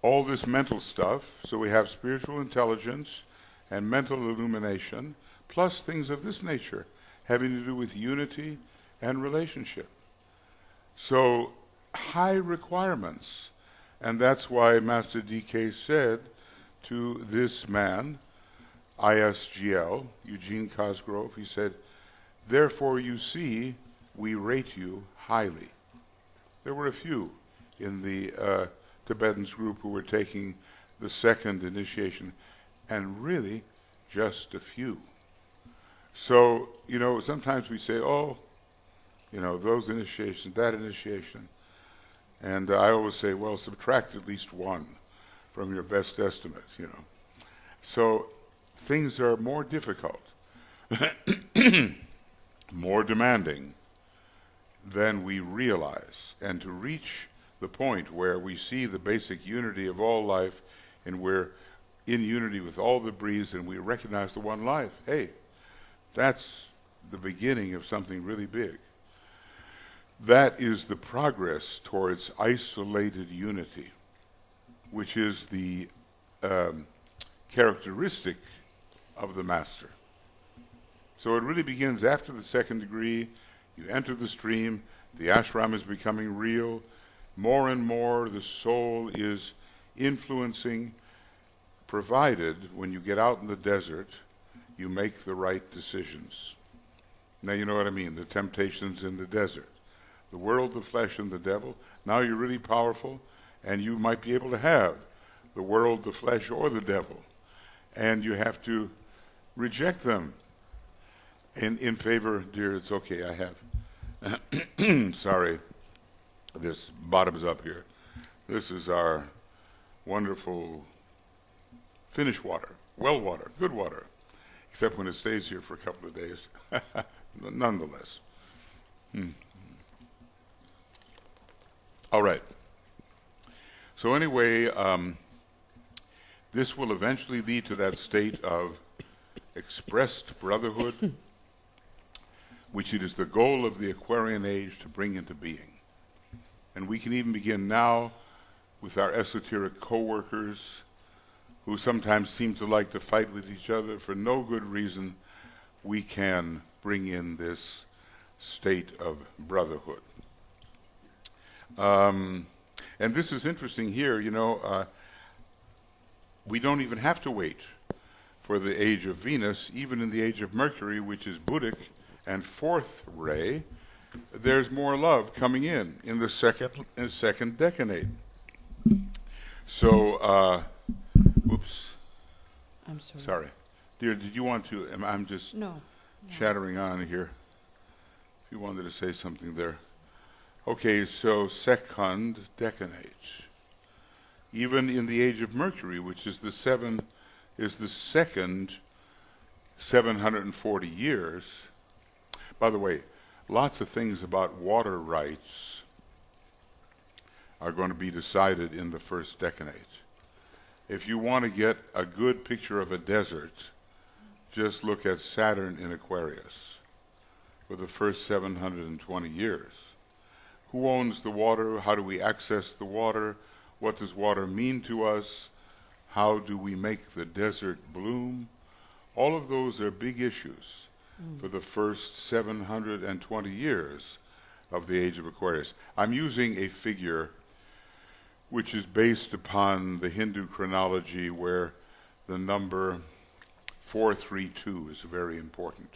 all this mental stuff, so we have spiritual intelligence and mental illumination, plus things of this nature, having to do with unity and relationship. So, high requirements, and that's why Master DK said to this man, ISGL, Eugene Cosgrove, he said, "Therefore you see, we rate you highly." There were a few in the Tibetans group who were taking the second initiation, and really just a few. So, sometimes we say, those initiations, that initiation. And I always say, well, subtract at least one from your best estimate, So things are more difficult, more demanding than we realize. And to reach the point where we see the basic unity of all life, and we're in unity with all that breathes, and we recognize the one life, hey, that's the beginning of something really big. That is the progress towards isolated unity, which is the characteristic of the master. So it really begins after the second degree. You enter the stream, the ashram is becoming real. More and more the soul is influencing, provided when you get out in the desert, you make the right decisions. Now you know what I mean, the temptations in the desert. The world, the flesh, and the devil. Now you're really powerful, and you might be able to have the world, the flesh, or the devil. And you have to reject them in favor, dear, it's okay, I have. Sorry, this bottoms up here. This is our wonderful Finnish water, well water, good water, except when it stays here for a couple of days. Nonetheless. All right. So anyway, this will eventually lead to that state of expressed brotherhood, which it is the goal of the Aquarian age to bring into being. And we can even begin now with our esoteric co-workers who sometimes seem to like to fight with each other for no good reason. We can bring in this state of brotherhood. And this is interesting here, we don't even have to wait for the age of Venus. Even in the age of Mercury, which is Buddhic and fourth ray, there's more love coming in the second decade. So, whoops. I'm sorry. Sorry. Dear, did you want to, I'm just chattering on here. If you wanted to say something there. Okay, so second decade. Even in the age of Mercury, which is the second 740 years. By the way, lots of things about water rights are going to be decided in the first decade. If you want to get a good picture of a desert, just look at Saturn in Aquarius for the first 720 years. Who owns the water? How do we access the water? What does water mean to us? How do we make the desert bloom? All of those are big issues for the first 720 years of the age of Aquarius. I'm using a figure which is based upon the Hindu chronology where the number 432 is very important.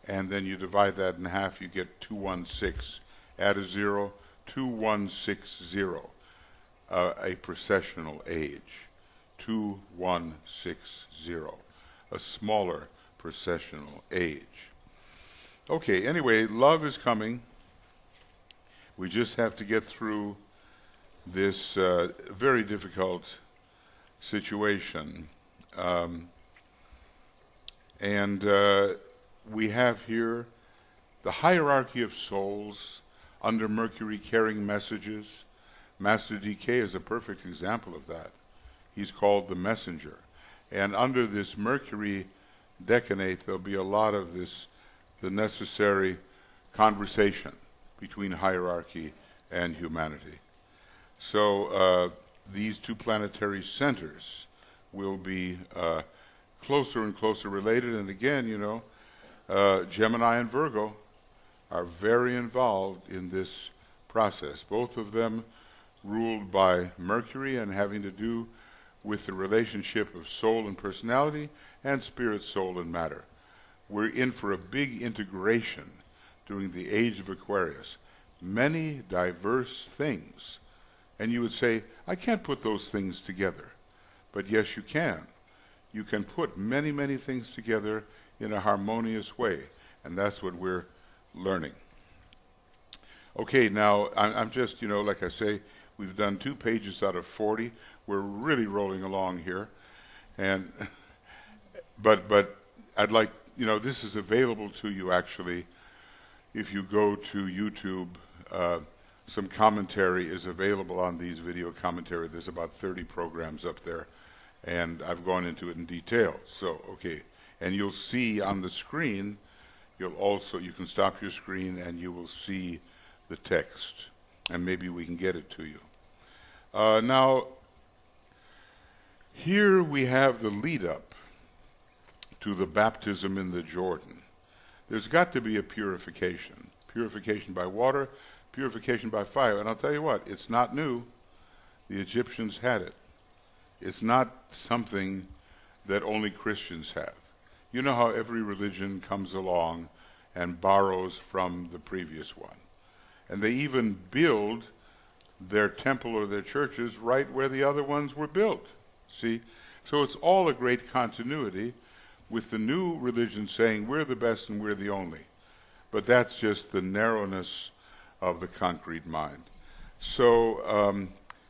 And then you divide that in half, you get 216. Add a 0, 2160, a processional age. 2160, a smaller processional age. Okay, anyway, love is coming. We just have to get through this very difficult situation. We have here the hierarchy of souls under Mercury carrying messages. Master DK is a perfect example of that. He's called the messenger. And under this Mercury decanate, there'll be a lot of this, the necessary conversation between hierarchy and humanity. So these two planetary centers will be closer and closer related. And again, you know, Gemini and Virgo are very involved in this process. Both of them ruled by Mercury and having to do with the relationship of soul and personality and spirit, soul, and matter. We're in for a big integration during the age of Aquarius. Many diverse things. And you would say, I can't put those things together. But yes, you can. You can put many, many things together in a harmonious way. And that's what we're learning. Okay, now, I'm just, you know, like I say, we've done 2 pages out of 40. We're really rolling along here. And but I'd like, you know, this is available to you actually. If you go to YouTube, some commentary is available on these video commentary. There's about 30 programs up there, and I've gone into it in detail. So, okay, and you'll see on the screen, you can stop your screen and you will see the text, and maybe we can get it to you. Now, here we have the lead up to the baptism in the Jordan. There's got to be a purification. Purification by water, purification by fire. And I'll tell you what, it's not new. The Egyptians had it. It's not something that only Christians have. You know how every religion comes along and borrows from the previous one. And they even build their temple or their churches right where the other ones were built. See? So it's all a great continuity, with the new religion saying we're the best and we're the only. But that's just the narrowness of the concrete mind. So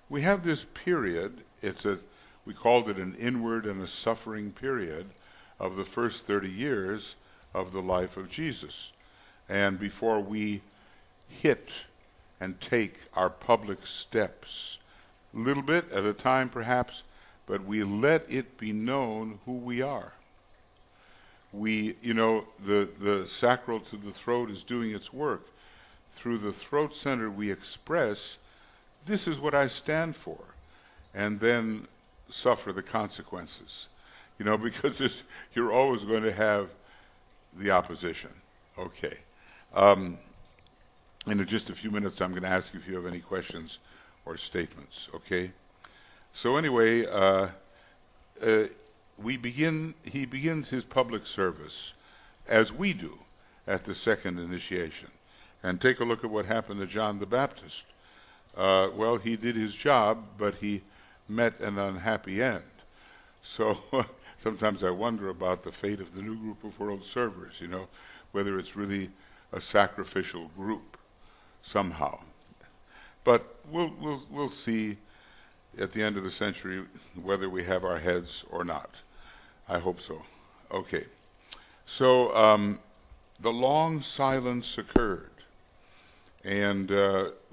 we have this period, we called it an inward and a suffering period of the first 30 years of the life of Jesus. And before we hit and take our public steps, a little bit at a time perhaps, but we let it be known who we are. We, you know, the sacral to the throat is doing its work. Through the throat center we express, this is what I stand for, and then suffer the consequences. You know, because you're always going to have the opposition. Okay. In just a few minutes I'm going to ask you if you have any questions or statements, okay? So anyway, he begins his public service, as we do, at the second initiation. And take a look at what happened to John the Baptist. Well, he did his job, but he met an unhappy end. So sometimes I wonder about the fate of the new group of world servers, you know, whether it's really a sacrificial group somehow. But we'll see at the end of the century whether we have our heads or not. I hope so. Okay. So the long silence occurred, and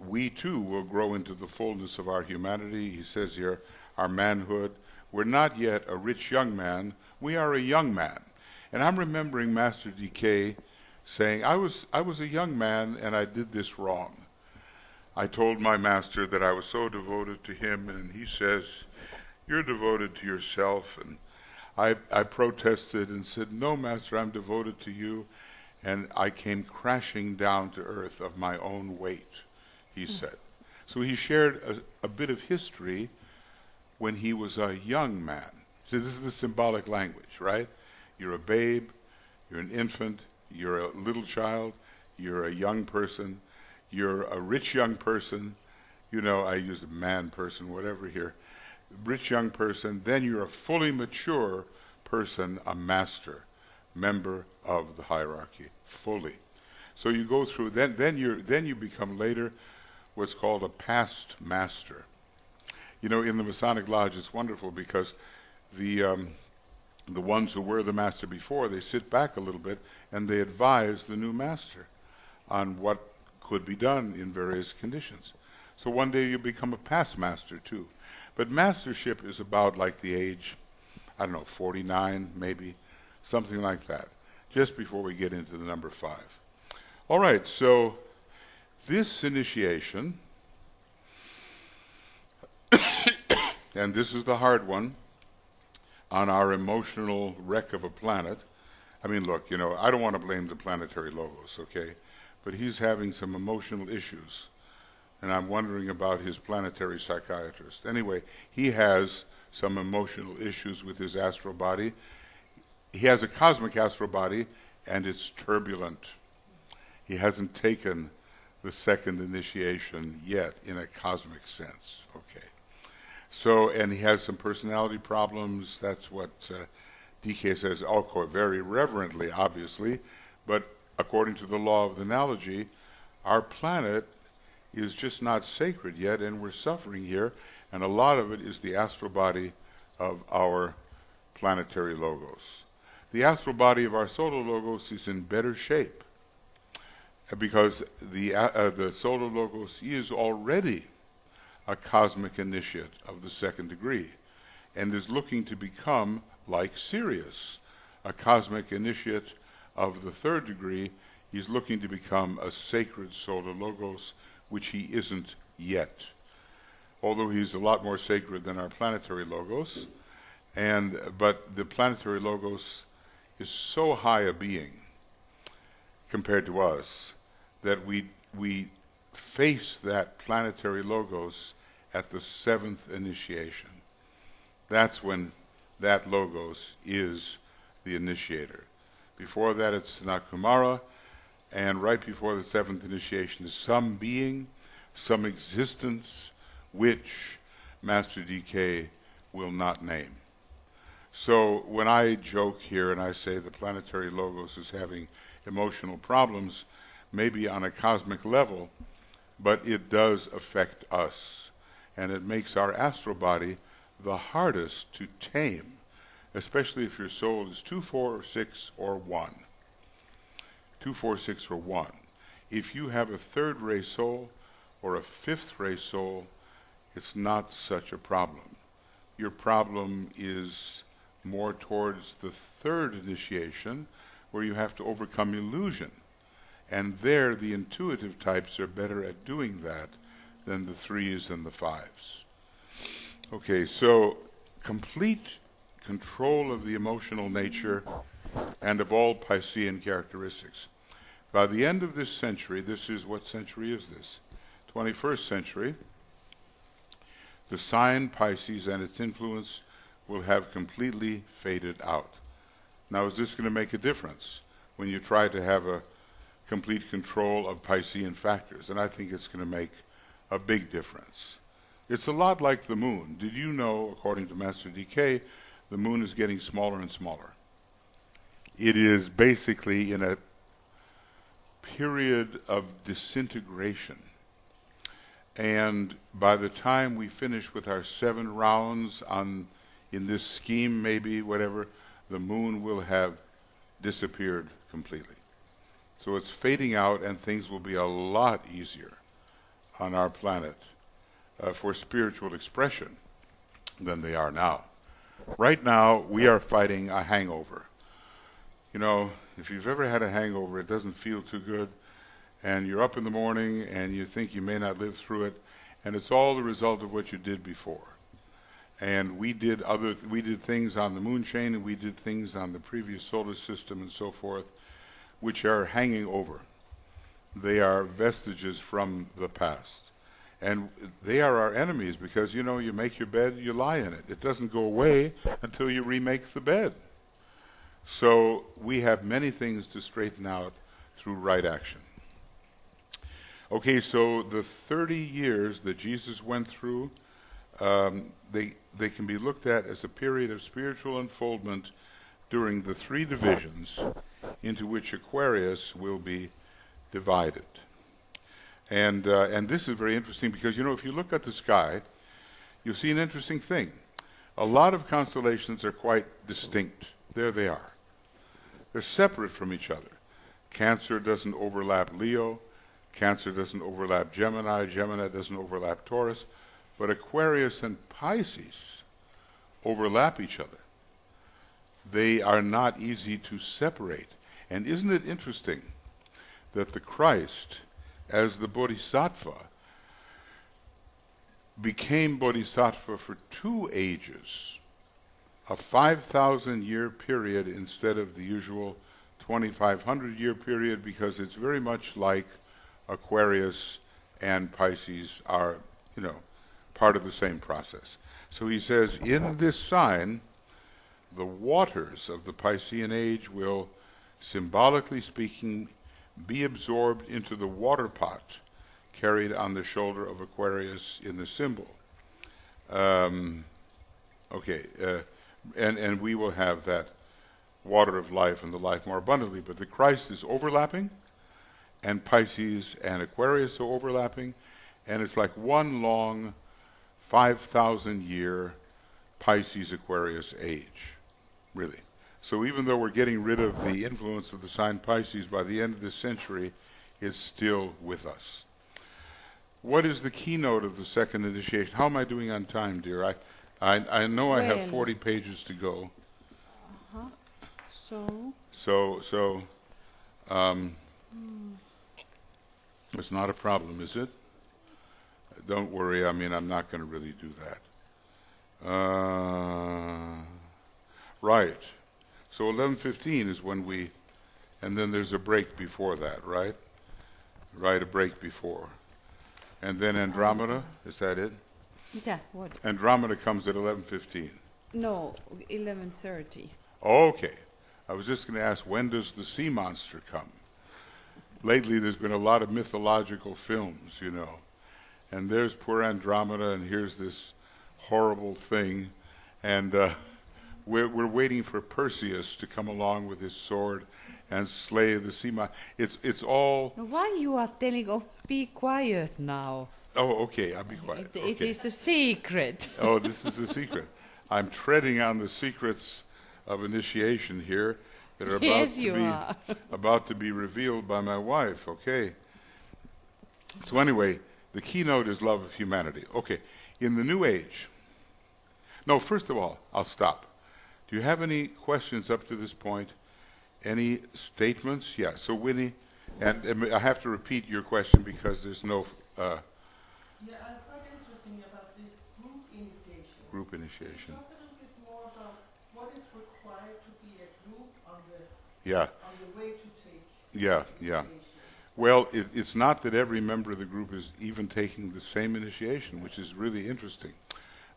we too will grow into the fullness of our humanity. He says here, our manhood. We're not yet a rich young man. We are a young man. And I'm remembering Master DK saying, I was a young man and I did this wrong. I told my master that I was so devoted to him, and he says, you're devoted to yourself. And I protested and said, no, master, I'm devoted to you. And I came crashing down to earth of my own weight, he said. So he shared a bit of history when he was a young man. So this is the symbolic language, right? You're a babe, you're an infant, you're a little child, you're a young person, you're a rich young person, you know, I use a man person, whatever here, rich young person, then you're a fully mature person, a master, member of the hierarchy, fully. So you go through, then you become later what's called a past master. You know, in the Masonic Lodge, it's wonderful because the ones who were the master before, they sit back a little bit and they advise the new master on what could be done in various conditions. So one day you become a past master too. But mastership is about like the age, I don't know, 49 maybe, something like that, just before we get into the number 5. All right, so this initiation, and this is the hard one, on our emotional wreck of a planet. I mean, look, you know, I don't want to blame the planetary logos, okay? But he's having some emotional issues, and I'm wondering about his planetary psychiatrist. Anyway, he has some emotional issues with his astral body. He has a cosmic astral body, and it's turbulent. He hasn't taken the second initiation yet in a cosmic sense, okay? So, and he has some personality problems. That's what DK says, very reverently, obviously, but according to the law of the analogy, our planet is just not sacred yet, and we're suffering here, and a lot of it is the astral body of our planetary logos. The astral body of our solar logos is in better shape because the solar logos is already a cosmic initiate of the second degree and is looking to become, like Sirius, a cosmic initiate of the third degree. He's looking to become a sacred solar logos, which he isn't yet, although he's a lot more sacred than our planetary logos. But the planetary logos is so high a being compared to us that we face that planetary logos at the 7th initiation. That's when that logos is the initiator. Before that it's Nakumara, and right before the 7th initiation is some being, some existence, which Master DK will not name. So when I joke here and I say the planetary logos is having emotional problems, maybe on a cosmic level, but it does affect us, and it makes our astral body the hardest to tame, especially if your soul is 2, 4, 6, or 1. 2, 4, 6, or 1. If you have a third ray soul or a fifth ray soul, it's not such a problem. Your problem is more towards the third initiation, where you have to overcome illusion. And there the intuitive types are better at doing that than the 3s and the 5s. Okay, so complete control of the emotional nature and of all Piscean characteristics. By the end of this century, this is, what century is this? 21st century, the sign Pisces and its influence will have completely faded out. Now, is this going to make a difference when you try to have a complete control of Piscean factors? And I think it's going to make a big difference. It's a lot like the moon. Did you know, according to Master DK, the moon is getting smaller and smaller? It is basically in a period of disintegration. And by the time we finish with our 7 rounds in this scheme, maybe, whatever, the moon will have disappeared completely. So it's fading out, and things will be a lot easier on our planet for spiritual expression than they are now. Right now, we are fighting a hangover. You know, if you've ever had a hangover, it doesn't feel too good, and you're up in the morning and you think you may not live through it, and it's all the result of what you did before. And we did things on the moon chain, and we did things on the previous solar system and so forth, which are hanging over. They are vestiges from the past. And they are our enemies because, you know, you make your bed, you lie in it. It doesn't go away until you remake the bed. So we have many things to straighten out through right action. Okay, so the 30 years that Jesus went through, they can be looked at as a period of spiritual unfoldment during the three divisions into which Aquarius will be divided. And this is very interesting because, you know, if you look at the sky, you'll see an interesting thing. A lot of constellations are quite distinct. There they are. They're separate from each other. Cancer doesn't overlap Leo. Cancer doesn't overlap Gemini. Gemini doesn't overlap Taurus. But Aquarius and Pisces overlap each other. They are not easy to separate. And isn't it interesting that the Christ, as the Bodhisattva, became Bodhisattva for 2 ages, a 5,000-year period instead of the usual 2,500-year period, because it's very much like Aquarius and Pisces are, you know, part of the same process. So he says, in this sign, the waters of the Piscean age will, symbolically speaking, be absorbed into the water pot carried on the shoulder of Aquarius in the symbol. And we will have that water of life and the life more abundantly. But the Christ is overlapping, and Pisces and Aquarius are overlapping, and it's like one long 5,000-year Pisces-Aquarius age, really. So even though we're getting rid of the influence of the sign Pisces, by the end of this century, it's still with us. What is the keynote of the second initiation? How am I doing on time, dear? I know I have 40 pages to go. So it's not a problem, is it? Don't worry, I mean, I'm not going to really do that. Right. So 11:15 is when we, and then there's a break before that, right? Right, a break before. And then Andromeda, is that it? Yeah, what? Andromeda comes at 11:15. No, 11:30. Okay. I was just going to ask, when does the sea monster come? Lately there's been a lot of mythological films, you know. And there's poor Andromeda, and here's this horrible thing. And we're waiting for Perseus to come along with his sword and slay the sea monster. It's all... Why you are telling, oh, be quiet now. Oh, okay, I'll be quiet. It is a secret. Oh, this is a secret. I'm treading on the secrets of initiation here that are about to be revealed by my wife. Okay. So anyway, the keynote is love of humanity. Okay. In the New Age. No, first of all, I'll stop. Do you have any questions up to this point? Any statements? Yeah. So Winnie, and I have to repeat your question because there's no. Yeah, I'm quite interested about this group initiation. Group initiation. Can you talk a little bit more about what is required to be a group on the way to take initiation? Well, it's not that every member of the group is even taking the same initiation, which is really interesting.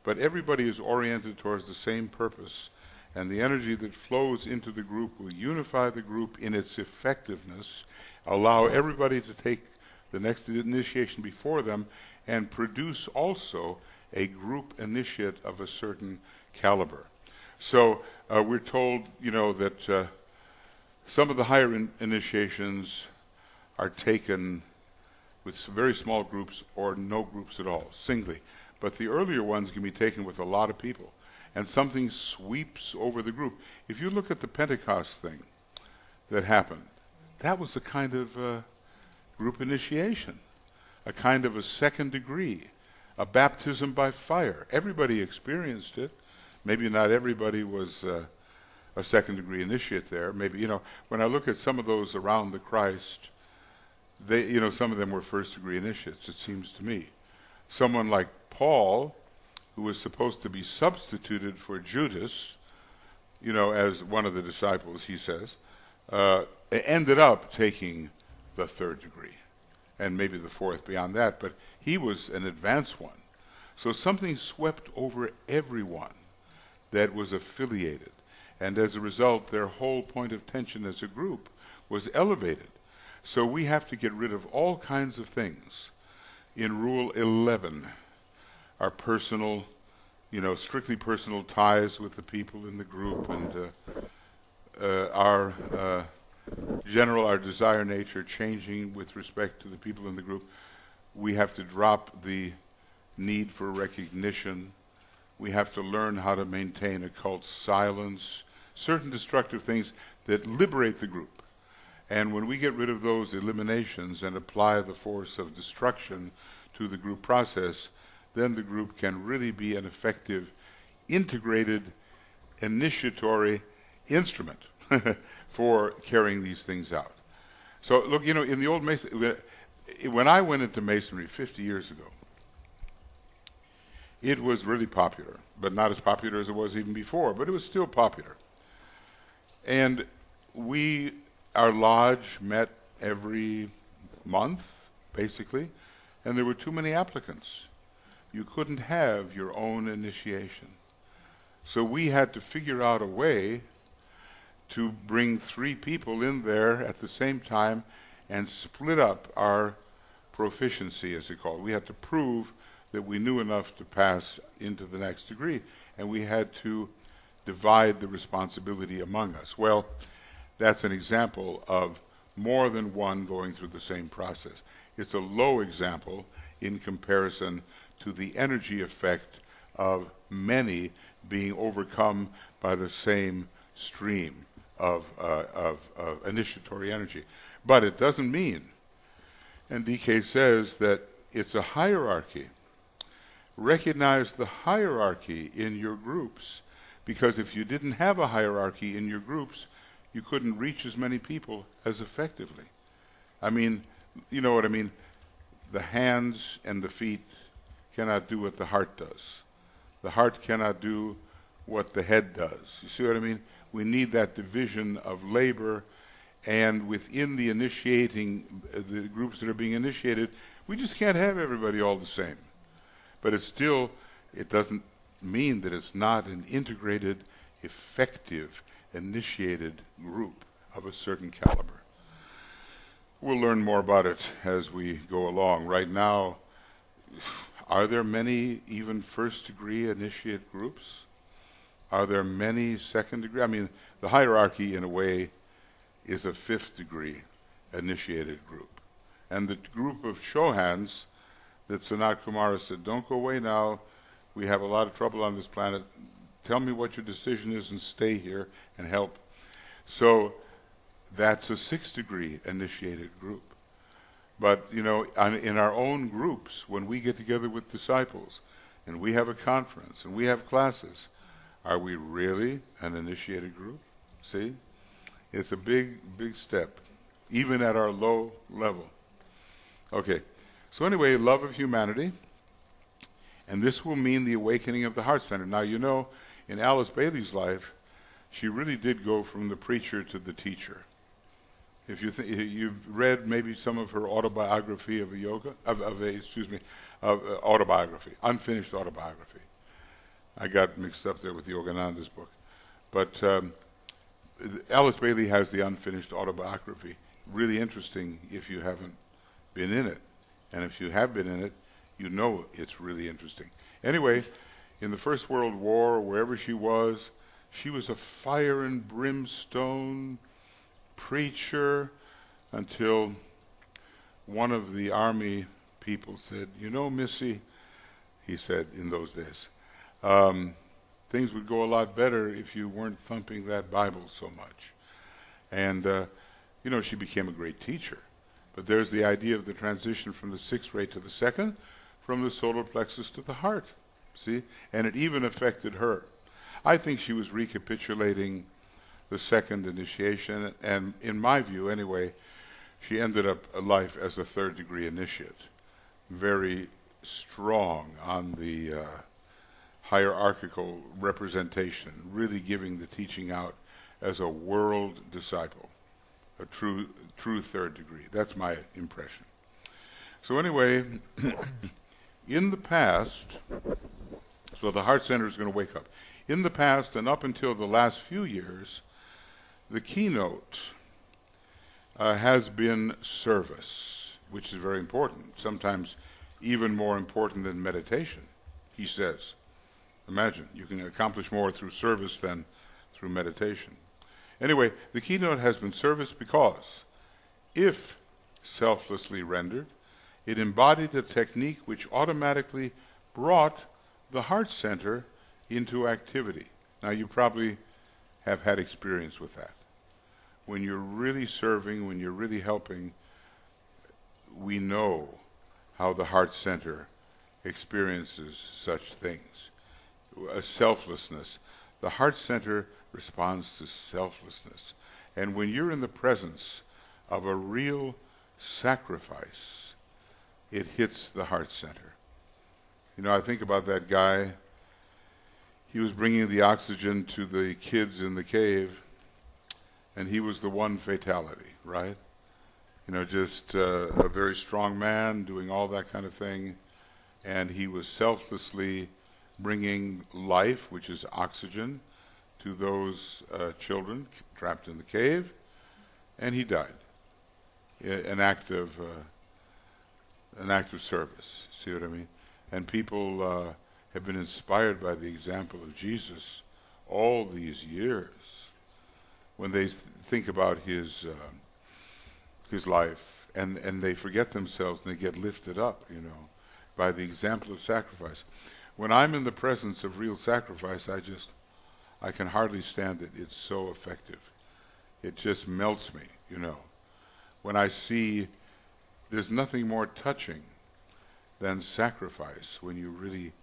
But everybody is oriented towards the same purpose, and the energy that flows into the group will unify the group in its effectiveness, allow everybody to take the next initiation before them, and produce also a group initiate of a certain caliber. So we're told, you know, that some of the higher initiations are taken with very small groups or no groups at all, singly. But the earlier ones can be taken with a lot of people, and something sweeps over the group. If you look at the Pentecost thing that happened, that was a kind of group initiation, a kind of a second degree, a baptism by fire. Everybody experienced it. Maybe not everybody was a second degree initiate there. Maybe, you know, when I look at some of those around the Christ, they, you know, some of them were first degree initiates, it seems to me. Someone like Paul, who was supposed to be substituted for Judas, you know, as one of the disciples, he says, ended up taking the third degree. and maybe the fourth beyond that, but he was an advanced one. So something swept over everyone that was affiliated, and as a result, their whole point of tension as a group was elevated. So we have to get rid of all kinds of things. In Rule 11, our personal, strictly personal ties with the people in the group, and our desire nature changing with respect to the people in the group. We have to drop the need for recognition. We have to learn how to maintain occult silence, certain destructive things that liberate the group. And when we get rid of those eliminations and apply the force of destruction to the group process, then the group can really be an effective, integrated, initiatory instrument for carrying these things out. So look, in the old Mason, when I went into Masonry 50 years ago, it was really popular, but not as popular as it was even before, but it was still popular. And our lodge met every month, basically, and there were too many applicants. You couldn't have your own initiation. So we had to figure out a way to bring 3 people in there at the same time and split up our proficiency, as it's called. We had to prove that we knew enough to pass into the next degree, and we had to divide the responsibility among us. Well, that's an example of more than one going through the same process. It's a low example in comparison to the energy effect of many being overcome by the same stream of initiatory energy. But it doesn't mean, and DK says, that it's a hierarchy. Recognize the hierarchy in your groups, because if you didn't have a hierarchy in your groups, you couldn't reach as many people as effectively. I mean, you know what I mean? The hands and the feet cannot do what the heart does. The heart cannot do what the head does. You see what I mean? We need that division of labor, and within the the groups that are being initiated, we just can't have everybody all the same. But it doesn't mean that it's not an integrated, effective, initiated group of a certain caliber. We'll learn more about it as we go along. Right now, are there many even first-degree initiate groups? Are there many second-degree? I mean, the hierarchy, in a way, is a fifth-degree initiated group. And the group of Shohans that Sanat Kumara said, don't go away now, we have a lot of trouble on this planet, tell me what your decision is and stay here and help. So that's a 6th-degree initiated group. But, in our own groups, when we get together with disciples, and we have a conference, and we have classes, are we really an initiated group? See? It's a big, big step, even at our low level. Okay, so anyway, love of humanity, and this will mean the awakening of the heart center. Now, in Alice Bailey's life, she really did go from the preacher to the teacher. If you've read maybe some of her autobiography of autobiography, unfinished autobiography. I got mixed up there with Yogananda's book. But Alice Bailey has the unfinished autobiography. Really interesting if you haven't been in it. And if you have been in it, you know it's really interesting. Anyway, in the First World War, wherever she was a fire and brimstone preacher until one of the army people said, Missy, he said in those days, things would go a lot better if you weren't thumping that Bible so much. And, she became a great teacher. But there's the idea of the transition from the 6th ray to the 2nd, from the solar plexus to the heart. See? And it even affected her. I think she was recapitulating the 2nd initiation, and in my view, anyway, she ended up a life as a 3rd-degree initiate. Very strong on the hierarchical representation, really giving the teaching out as a world disciple, a true 3rd degree. That's my impression. So anyway, in the past, so the Heart Center is going to wake up. In the past and up until the last few years, the keynote has been service, which is very important, sometimes even more important than meditation, he says. Imagine, you can accomplish more through service than through meditation. Anyway, the keynote has been service because, if selflessly rendered, it embodied a technique which automatically brought the heart center into activity. Now, you probably have had experience with that. When you're really serving, when you're really helping, we know how the heart center experiences such things. A selflessness. The heart center responds to selflessness. And when you're in the presence of a real sacrifice, it hits the heart center. You know, I think about that guy. He was bringing the oxygen to the kids in the cave, and he was the one fatality, right? You know, just a very strong man doing all that kind of thing, and he was selflessly bringing life, which is oxygen, to those children trapped in the cave, and he died. An act of service. See what I mean? And people have been inspired by the example of Jesus all these years when they think about his life, and they forget themselves and they get lifted up, you know, by the example of sacrifice. When I'm in the presence of real sacrifice, I can hardly stand it. It's so effective. It just melts me, you know. When I see, there's nothing more touching than sacrifice, when you really,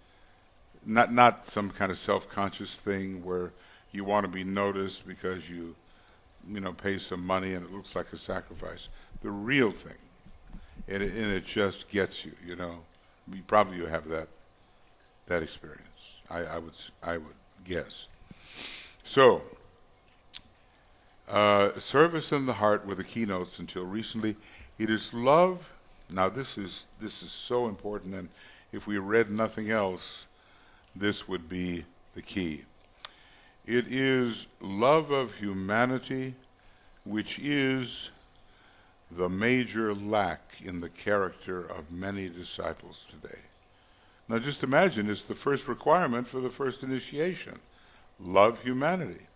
not some kind of self-conscious thing where you want to be noticed because you pay some money and it looks like a sacrifice. The real thing, and it just gets you, you know. You have that experience. I would guess. So, service in the heart were the keynotes until recently. It is love. Now this is so important, and if we read nothing else, this would be the key. It is love of humanity, which is the major lack in the character of many disciples today. Now just imagine, it's the first requirement for the first initiation. Love humanity.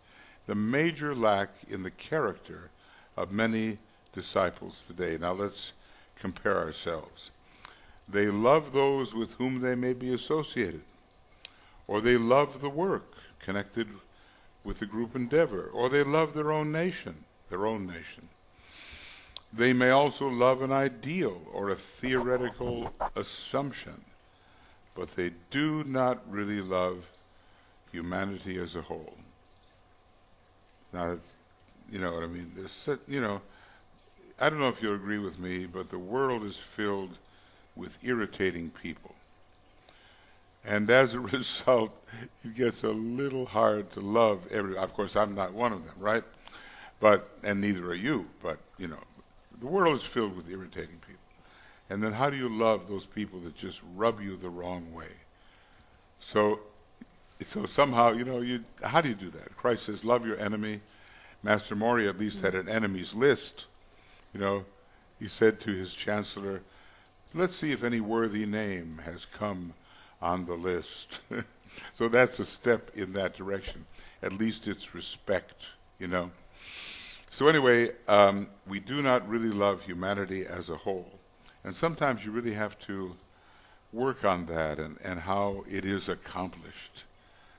The major lack in the character of many disciples today. Now let's compare ourselves. They love those with whom they may be associated, or they love the work connected with the group endeavor, or they love their own nation. They may also love an ideal or a theoretical assumption, but they do not really love humanity as a whole. Now, you know what I mean? I don't know if you'll agree with me, but the world is filled with irritating people. And as a result, it gets a little hard to love everyone. Of course, I'm not one of them, right? And neither are you, but, the world is filled with irritating people. And then how do you love those people that just rub you the wrong way? So somehow, how do you do that? Christ says, love your enemy. Master Mori at least had an enemies list. He said to his chancellor, let's see if any worthy name has come on the list. So that's a step in that direction. At least it's respect, So anyway, we do not really love humanity as a whole. And sometimes you really have to work on that and how it is accomplished.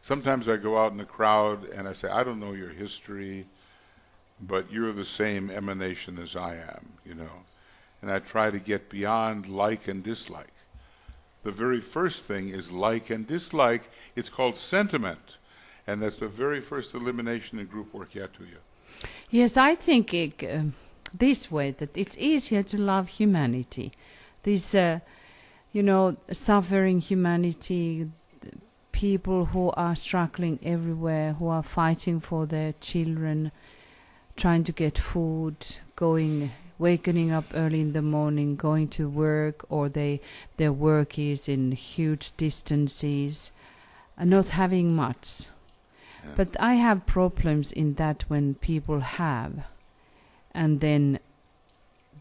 Sometimes I go out in the crowd and I say, I don't know your history, but you're the same emanation as I am, And I try to get beyond like and dislike. The very first thing is like and dislike. It's called sentiment. And that's the very first elimination in group work yet to you. Yes, I think this way, that it's easier to love humanity. This, suffering humanity, people who are struggling everywhere, who are fighting for their children, trying to get food, going waking up early in the morning, going to work, or their work is in huge distances, and not having much. Yeah. But I have problems in that when people have, and then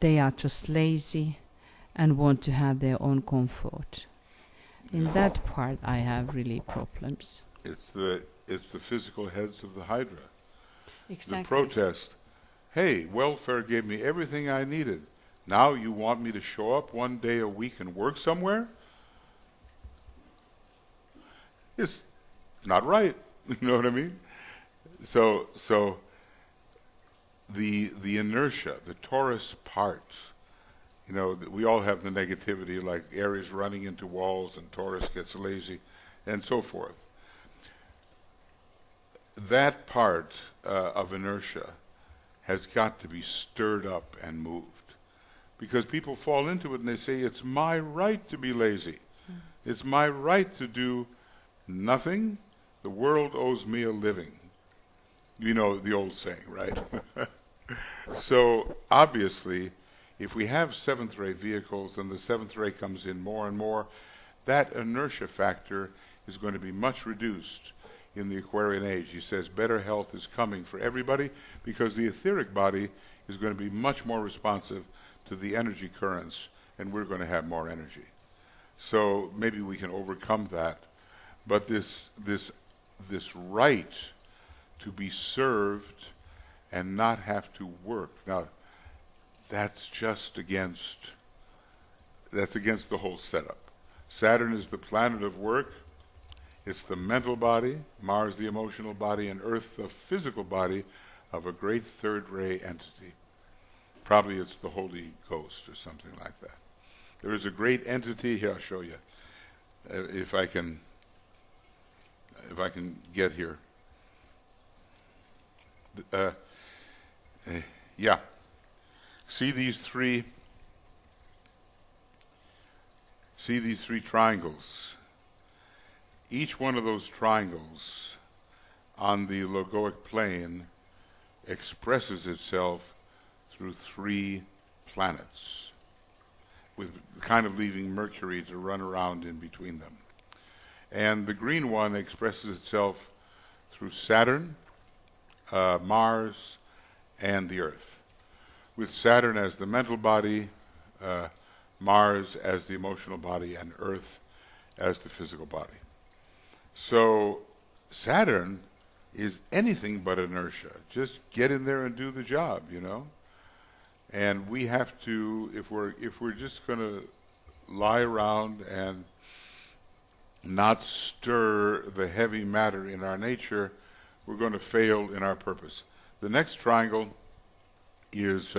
they are just lazy and want to have their own comfort. In that part, I have really problems. It's the physical heads of the Hydra. Exactly. The protest. Hey, welfare gave me everything I needed. Now you want me to show up one day a week and work somewhere? It's not right. You know what I mean? So the inertia, the Taurus part, you know, we all have the negativity, like Aries running into walls and Taurus gets lazy and so forth. That part of inertia has got to be stirred up and moved, because people fall into it and they say, it's my right to be lazy. It's my right to do nothing. The world owes me a living. You know the old saying, right? So obviously, if we have seventh ray vehicles and the seventh ray comes in more and more, that inertia factor is going to be much reduced in the Aquarian age. He says better health is coming for everybody because the etheric body is going to be much more responsive to the energy currents, and we're going to have more energy. So maybe we can overcome that. But this right to be served and not have to work, now that's against the whole setup. Saturn is the planet of work. It's the mental body, Mars the emotional body, and Earth the physical body of a great third ray entity. Probably it's the Holy Ghost or something like that. There is a great entity here. I'll show you if I can get here. Yeah. See these three triangles. Each one of those triangles on the logoic plane expresses itself through three planets, with kind of leaving Mercury to run around in between them. And the green one expresses itself through Saturn, Mars, and the Earth, with Saturn as the mental body, Mars as the emotional body, and Earth as the physical body. So Saturn is anything but inertia. Just get in there and do the job, you know. And we have to, if we're just going to lie around and not stir the heavy matter in our nature, we're going to fail in our purpose. The next triangle is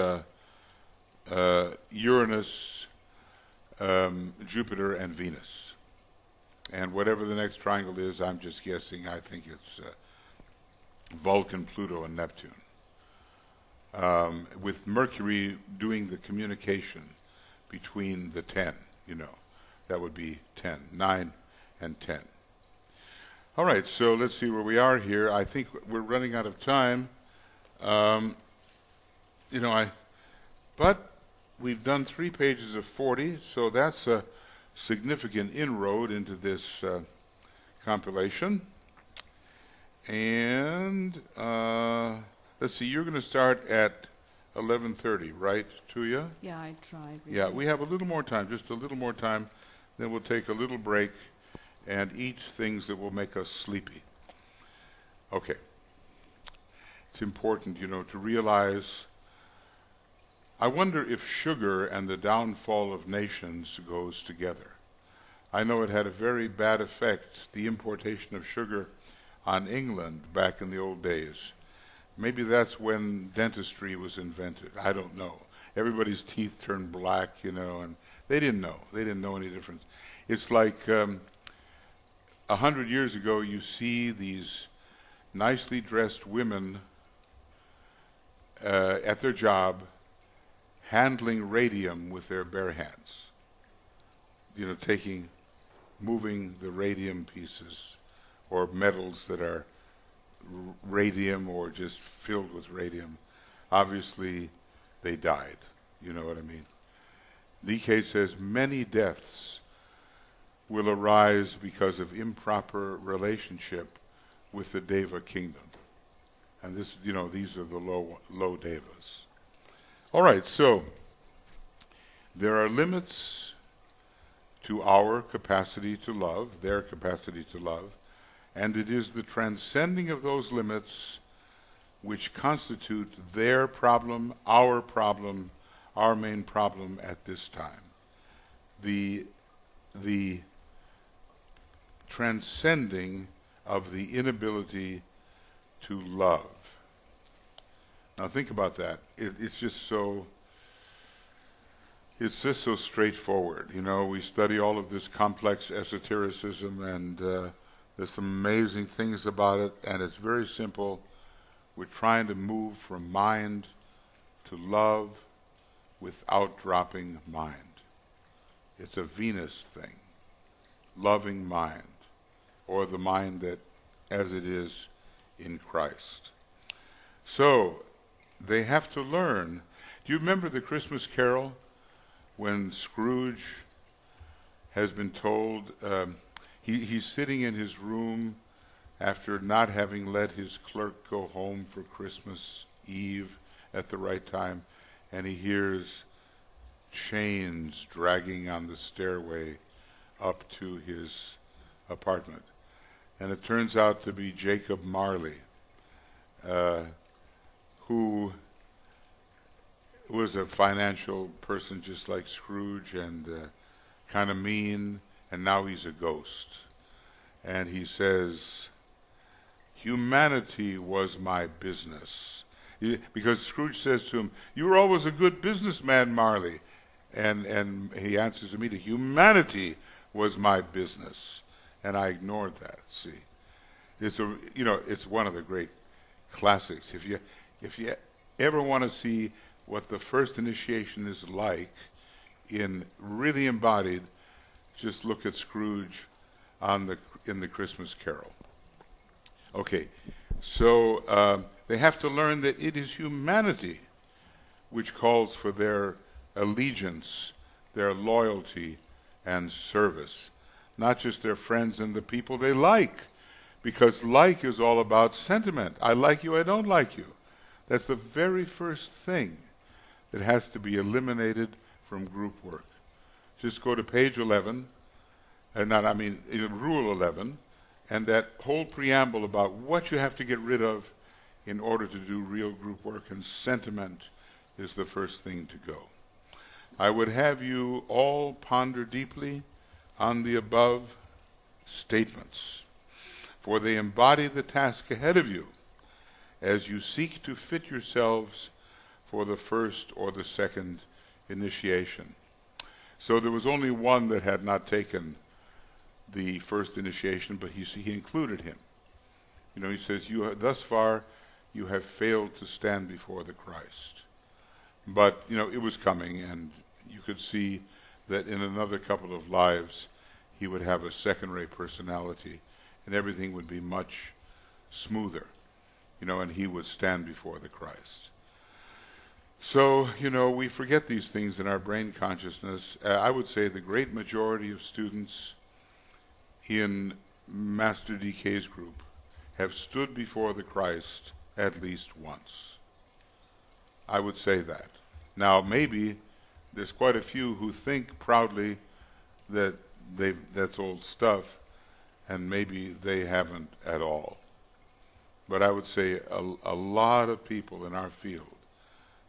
Uranus, Jupiter, and Venus. And whatever the next triangle is, I'm just guessing, I think it's Vulcan, Pluto, and Neptune. With Mercury doing the communication between the 10, you know. That would be 10, 9 and 10. All right, so let's see where we are here. I think we're running out of time. But we've done 3 pages of 40, so that's a significant inroad into this compilation. And let's see, you're going to start at 11:30, right, Tuya? Yeah, I tried. Yeah, we have a little more time, just a little more time. Then we'll take a little break and eat things that will make us sleepy. Okay. It's important, you know, to realize, I wonder if sugar and the downfall of nations goes together. I know it had a very bad effect, the importation of sugar on England back in the old days. Maybe that's when dentistry was invented. I don't know. Everybody's teeth turned black, you know, and they didn't know. They didn't know any difference. It's like 100 years ago, you see these nicely dressed women at their job handling radium with their bare hands. You know, moving the radium pieces or metals that are radium or just filled with radium. Obviously, they died. You know what I mean? DK says many deaths will arise because of improper relationship with the Deva kingdom. And this, these are the low Devas. All right, so there are limits to our capacity to love, their capacity to love, and it is the transcending of those limits which constitute their problem, our main problem at this time. The transcending of the inability to love. Now think about that. It's just so straightforward. We study all of this complex esotericism, and there's some amazing things about it, and it's very simple. We're trying to move from mind to love without dropping mind. It's a Venus thing. Loving mind, or the mind that as it is in Christ. So, they have to learn. Do you remember the Christmas Carol when Scrooge has been told, he's sitting in his room after not having let his clerk go home for Christmas Eve at the right time, and he hears chains dragging on the stairway up to his apartment. And it turns out to be Jacob Marley, who was a financial person just like Scrooge, and kind of mean, and now he's a ghost. And he says, humanity was my business. Because Scrooge says to him, you were always a good businessman, Marley. And he answers immediately, humanity was my business. And I ignored that, see. It's one of the great classics. If you ever want to see what the first initiation is like, in really embodied, just look at Scrooge in the Christmas Carol. Okay, so they have to learn that it is humanity which calls for their allegiance, their loyalty, and service, not just their friends and the people they like, because like is all about sentiment. I like you, I don't like you. That's the very first thing that has to be eliminated from group work. Just go to page 11, rule 11, and that whole preamble about what you have to get rid of in order to do real group work, and sentiment is the first thing to go. I would have you all ponder deeply on the above statements, for they embody the task ahead of you as you seek to fit yourselves for the first or the second initiation. So there was only one that had not taken the first initiation, but he included him. He says, thus far you have failed to stand before the Christ. But, it was coming, and you could see that in another couple of lives he would have a second-rate personality, and everything would be much smoother, and he would stand before the Christ. So, we forget these things in our brain consciousness. I would say the great majority of students in Master DK's group have stood before the Christ at least once. I would say that. Now, maybe there's quite a few who think proudly that that's old stuff, and maybe they haven't at all. But I would say a lot of people in our field,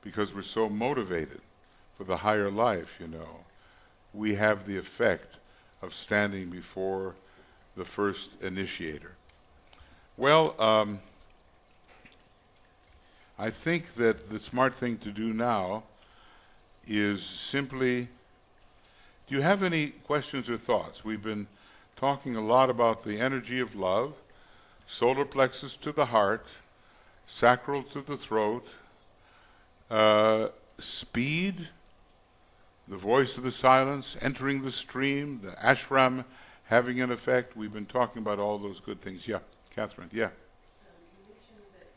because we're so motivated for the higher life, we have the effect of standing before the first initiator. Well, I think that the smart thing to do now is simply, do you have any questions or thoughts? We've been talking a lot about the energy of love, solar plexus to the heart, sacral to the throat, speed, the voice of the silence, entering the stream, the ashram having an effect. We've been talking about all those good things. Yeah, Catherine, yeah. You mentioned that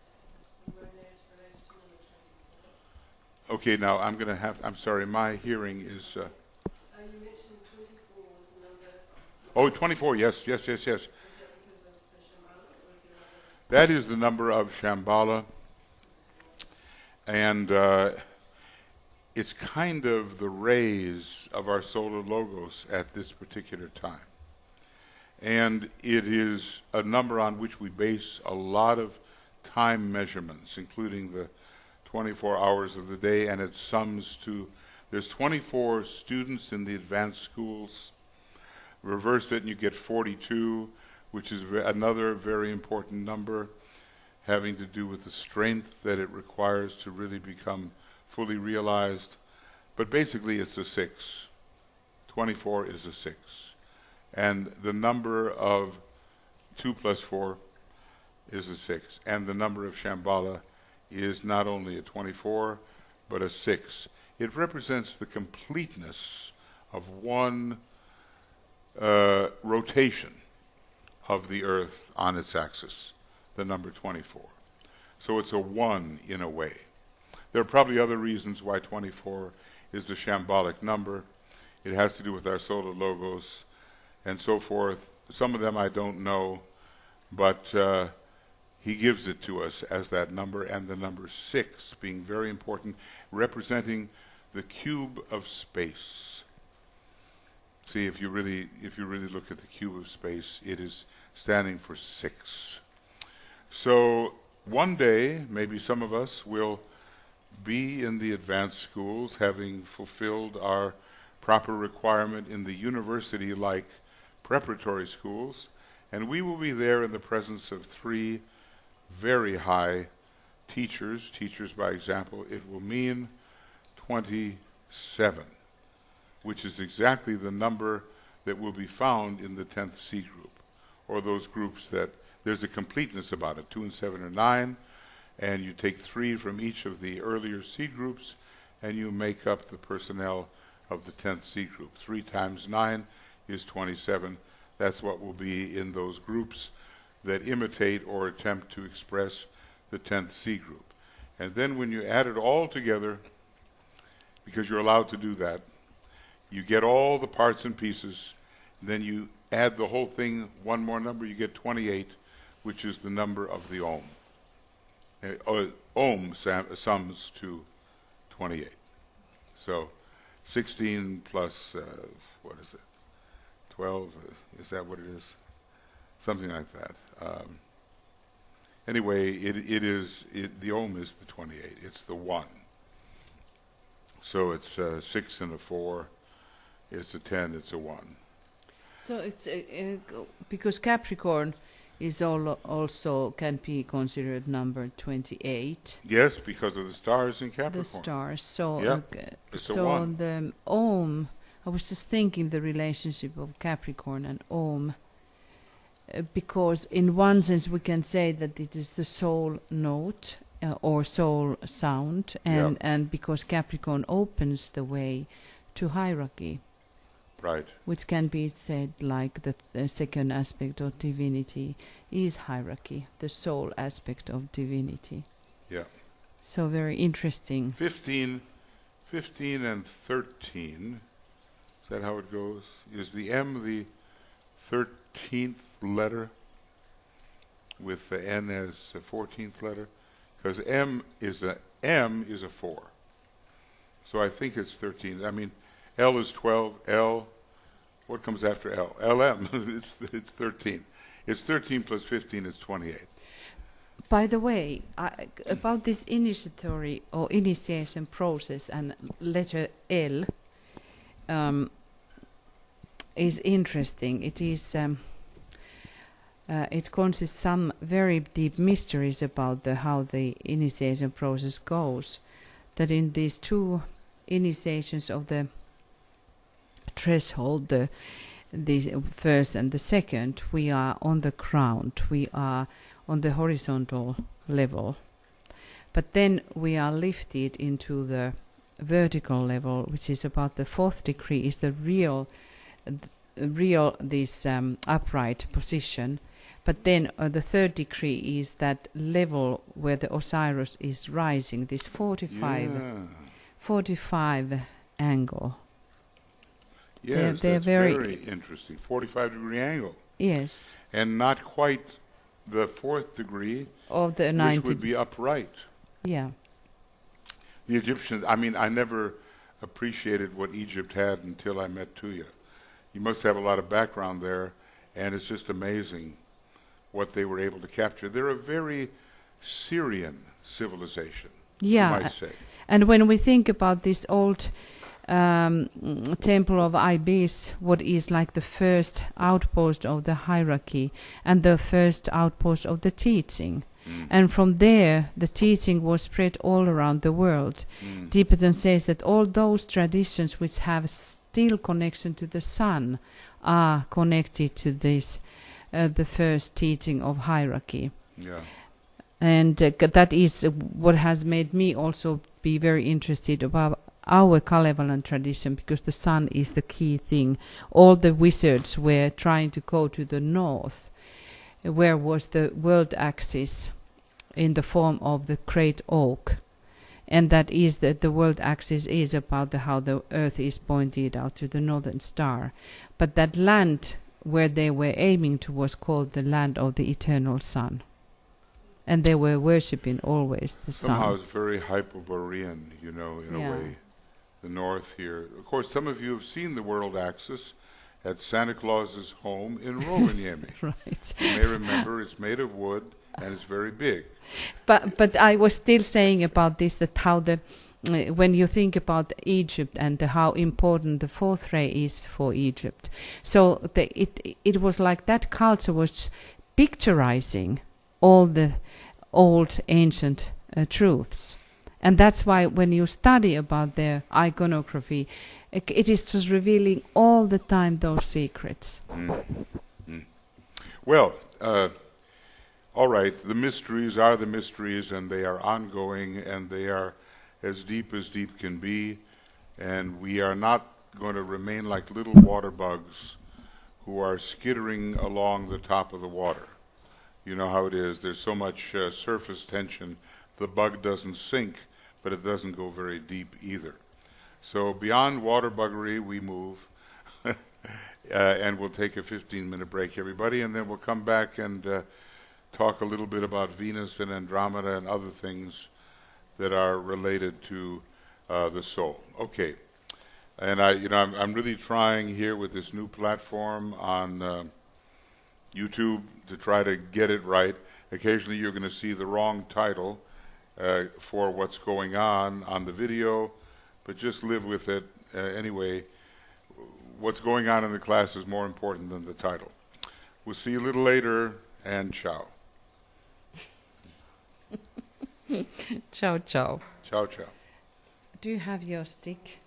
awareness relates to number 24. Okay, now I'm sorry, my hearing is... you mentioned 24 was the number. Oh, 24, yes. Is that because of the Shambhala, or is it another? That is the number of Shambhala, and it's kind of the rays of our solar logos at this particular time. And it is a number on which we base a lot of time measurements, including the 24 hours of the day, and it sums to, there's 24 students in the advanced schools. Reverse it and you get 42, which is another very important number, having to do with the strength that it requires to really become fully realized. But basically it's a 6. 24 is a 6. And the number of 2 plus 4 is a 6. And the number of Shambhala is not only a 24, but a 6. It represents the completeness of one rotation of the Earth on its axis, the number 24. So it's a 1 in a way. There are probably other reasons why 24 is the Shambhalic number. It has to do with our solar logos and so forth. Some of them I don't know, but he gives it to us as that number, and the number 6 being very important, representing the cube of space. See, if you really look at the cube of space, it is standing for 6. So one day, maybe some of us will be in the advanced schools, having fulfilled our proper requirement in the university-like preparatory schools, and we will be there in the presence of 3 very high teachers by example. It will mean 27, which is exactly the number that will be found in the 10th C group, or those groups that there's a completeness about it. 2 and 7 are 9, and you take 3 from each of the earlier C groups, and you make up the personnel of the 10th C group. 3 times 9 is 27. That's what will be in those groups that imitate or attempt to express the 10th C group. And then when you add it all together, because you're allowed to do that, you get all the parts and pieces, and then you add the whole thing, one more number, you get 28, which is the number of the Om. Om sums to 28. So 16 plus, what is it, 12, is that what it is? Something like that. Anyway, the Om is the 28. It's the 1. So it's 6 and a 4. It's a 10. It's a 1. So it's because Capricorn is also can be considered number 28. Yes, because of the stars in Capricorn. The stars. So yeah. So the Om. I was just thinking the relationship of Capricorn and Om. Because in one sense we can say that it is the soul note or soul sound, and because Capricorn opens the way to hierarchy, right? Which can be said like the second aspect of divinity is hierarchy, the soul aspect of divinity. Yeah. So very interesting. 15 and 13. Is that how it goes? Is the M the 13th letter with the N as the 14th letter? Because M is a 4. So I think it's 13. I mean, L is 12. L, what comes after L? LM. it's 13. It's 13 plus 15 is 28. By the way, about this initiatory or initiation process and letter L is interesting. It is it consists some very deep mysteries about how the initiation process goes. That in these 2 initiations of the threshold, the first and the second, we are on the ground. We are on the horizontal level. But then we are lifted into the vertical level, which is about the 4th degree, is the real this upright position. But then the 3rd degree is that level where the Osiris is rising, this 45 45 angle. Yes, they're that's very very interesting. 45-degree angle. Yes. And not quite the 4th degree, Of the which 90. would be upright. Yeah. The Egyptians, I mean, I never appreciated what Egypt had until I met Tuya. You must have a lot of background there, and it's just amazing what they were able to capture. They're a very Syrian civilization, you might say. And when we think about this old temple of Ibis, what is like the first outpost of the hierarchy and the first outpost of the teaching. And from there, the teaching was spread all around the world. Tibetan says that all those traditions which have still connection to the sun are connected to this, the first teaching of hierarchy. Yeah. And that is what has made me also be very interested about our Kalevalan tradition, because the sun is the key thing. All the wizards were trying to go to the north, where was the world axis in the form of the great oak. And that is that the world axis is about how the earth is pointed out to the northern star. But that land where they were aiming to was called the land of the eternal sun. And they were worshipping always the sun. Somehow it's very Hyperborean, you know, in a way. The north here. Of course, some of you have seen the world axis at Santa Claus's home in Rovaniemi. Right. You may remember it's made of wood and it's very big. But I was still saying about this, that how the when you think about Egypt and how important the 4th ray is for Egypt, so it was like that culture was picturizing all the old ancient truths. And that's why when you study about their iconography, it is just revealing all the time those secrets. Well, all right, the mysteries are the mysteries, and they are ongoing, and they are as deep can be, and we are not going to remain like little water bugs who are skittering along the top of the water. You know how it is. There's so much surface tension, the bug doesn't sink, but it doesn't go very deep either. So beyond water buggery, we move, and we'll take a 15-minute break, everybody, and then we'll come back and talk a little bit about Venus and Andromeda and other things that are related to the soul. Okay, and I'm really trying here with this new platform on YouTube to try to get it right. Occasionally, you're going to see the wrong title for what's going on the video, but just live with it. Anyway, what's going on in the class is more important than the title. We'll see you a little later, and ciao. Ciao, ciao. Ciao, ciao. Do you have your stick?